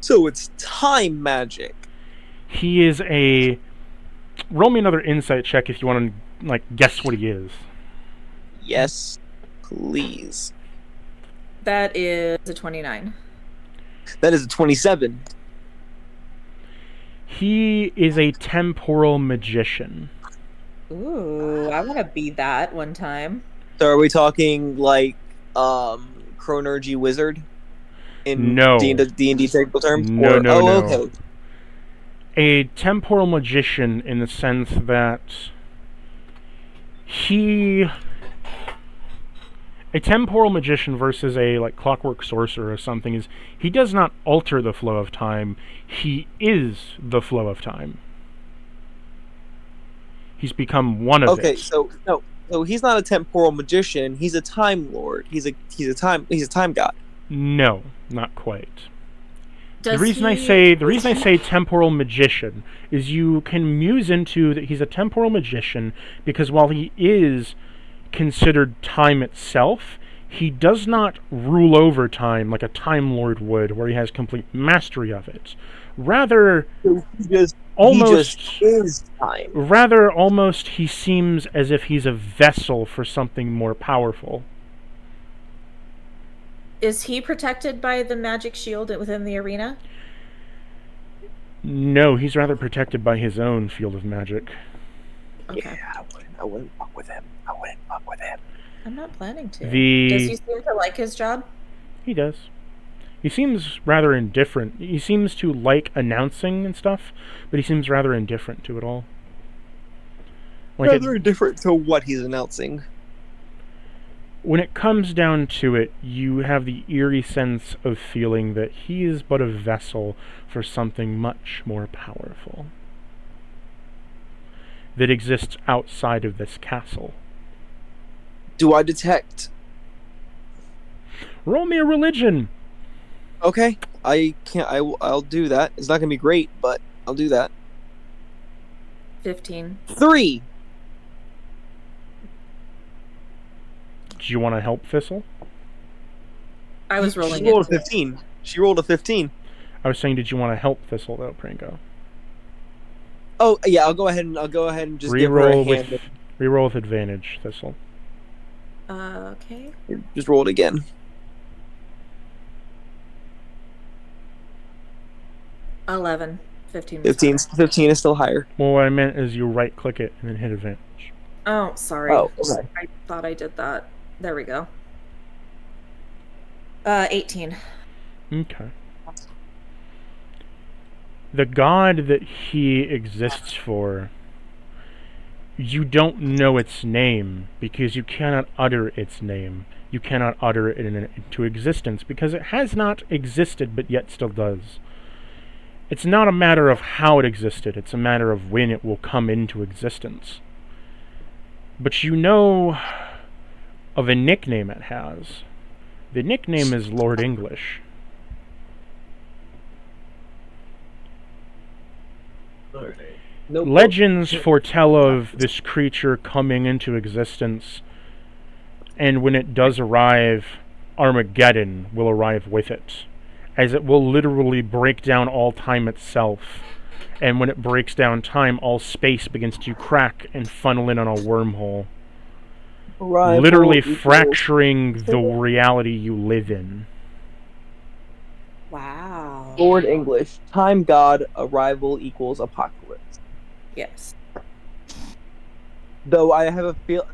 So it's time magic. He is a... Roll me another insight check if you want to, like, guess what he is. Yes, please. That is a 29. That is a 27. He is a temporal magician. Ooh, I want to be that one time. So are we talking like Chronergy Wizard in No. D&D technical terms? No, or, no, no. Okay. A temporal magician in the sense that a temporal magician versus a like clockwork sorcerer or something is he does not alter the flow of time, he is the flow of time. He's become one of it. Okay, so he's not a temporal magician, he's a time lord. He's a time god. No, not quite. Does The reason I say temporal magician is you can muse into that he's a temporal magician because while he is considered time itself, he does not rule over time like a Time Lord would, where he has complete mastery of it. Rather, he just is time. Rather, almost he seems as if he's a vessel for something more powerful. Is he protected by the magic shield within the arena? No, he's rather protected by his own field of magic. Okay. Yeah, I wouldn't fuck with him. I'm not planning to. The- Does he seem to like his job? He does. He seems rather indifferent. He seems to like announcing and stuff, but he seems rather indifferent to it all. Like Rather different to what he's announcing. when it comes down to it, you have the eerie sense of feeling that he is but a vessel for something much more powerful that exists outside of this castle. Do I detect? Roll me a religion. Okay, I can't. I'll do that. It's not gonna be great, but I'll do that. 15. 3. Do you want to help Thistle? I was rolling She rolled it. a 15. She rolled a 15. I was saying, did you want to help Thistle though, Pringo? Oh yeah, I'll go ahead and just give her a Reroll hand. with reroll with advantage, Thistle. Okay. Just roll it again. 11. 15. 15 is still higher. Well, what I meant is you right-click it and then hit advantage. Oh, sorry. Oh, okay. I thought I did that. There we go. 18. Okay. The god that he exists for, you don't know its name because you cannot utter its name. You cannot utter it into existence because it has not existed but yet still does. It's not a matter of how it existed, it's a matter of when it will come into existence. But you know of a nickname it has. The nickname is Lord English. Nope. Legends foretell of this creature coming into existence, and when it does arrive, Armageddon will arrive with it, as it will literally break down all time itself. And when it breaks down time, all space begins to crack and funnel in on a wormhole, literally fracturing the reality you live in. Wow. Lord English, time god, arrival equals apocalypse. Yes. Though I have a feel,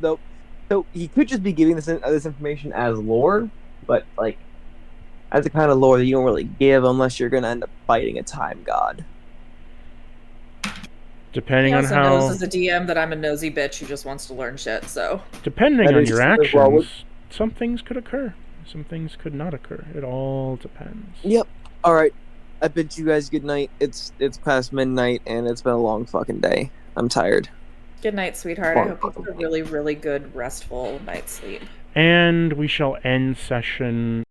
so he could just be giving this information as lore, but like, that's the kind of lore that you don't really give unless you're gonna end up fighting a time god. Depending He on also how, knows as a DM that I'm a nosy bitch who just wants to learn shit, so. depending That on is your just as well actions, some things could occur, some things could not occur. It all depends. Yep. All right. I bid you guys good night. It's past midnight and it's been a long fucking day. I'm tired. Good night, sweetheart. I hope you have a really, really good, restful night's sleep. And we shall end session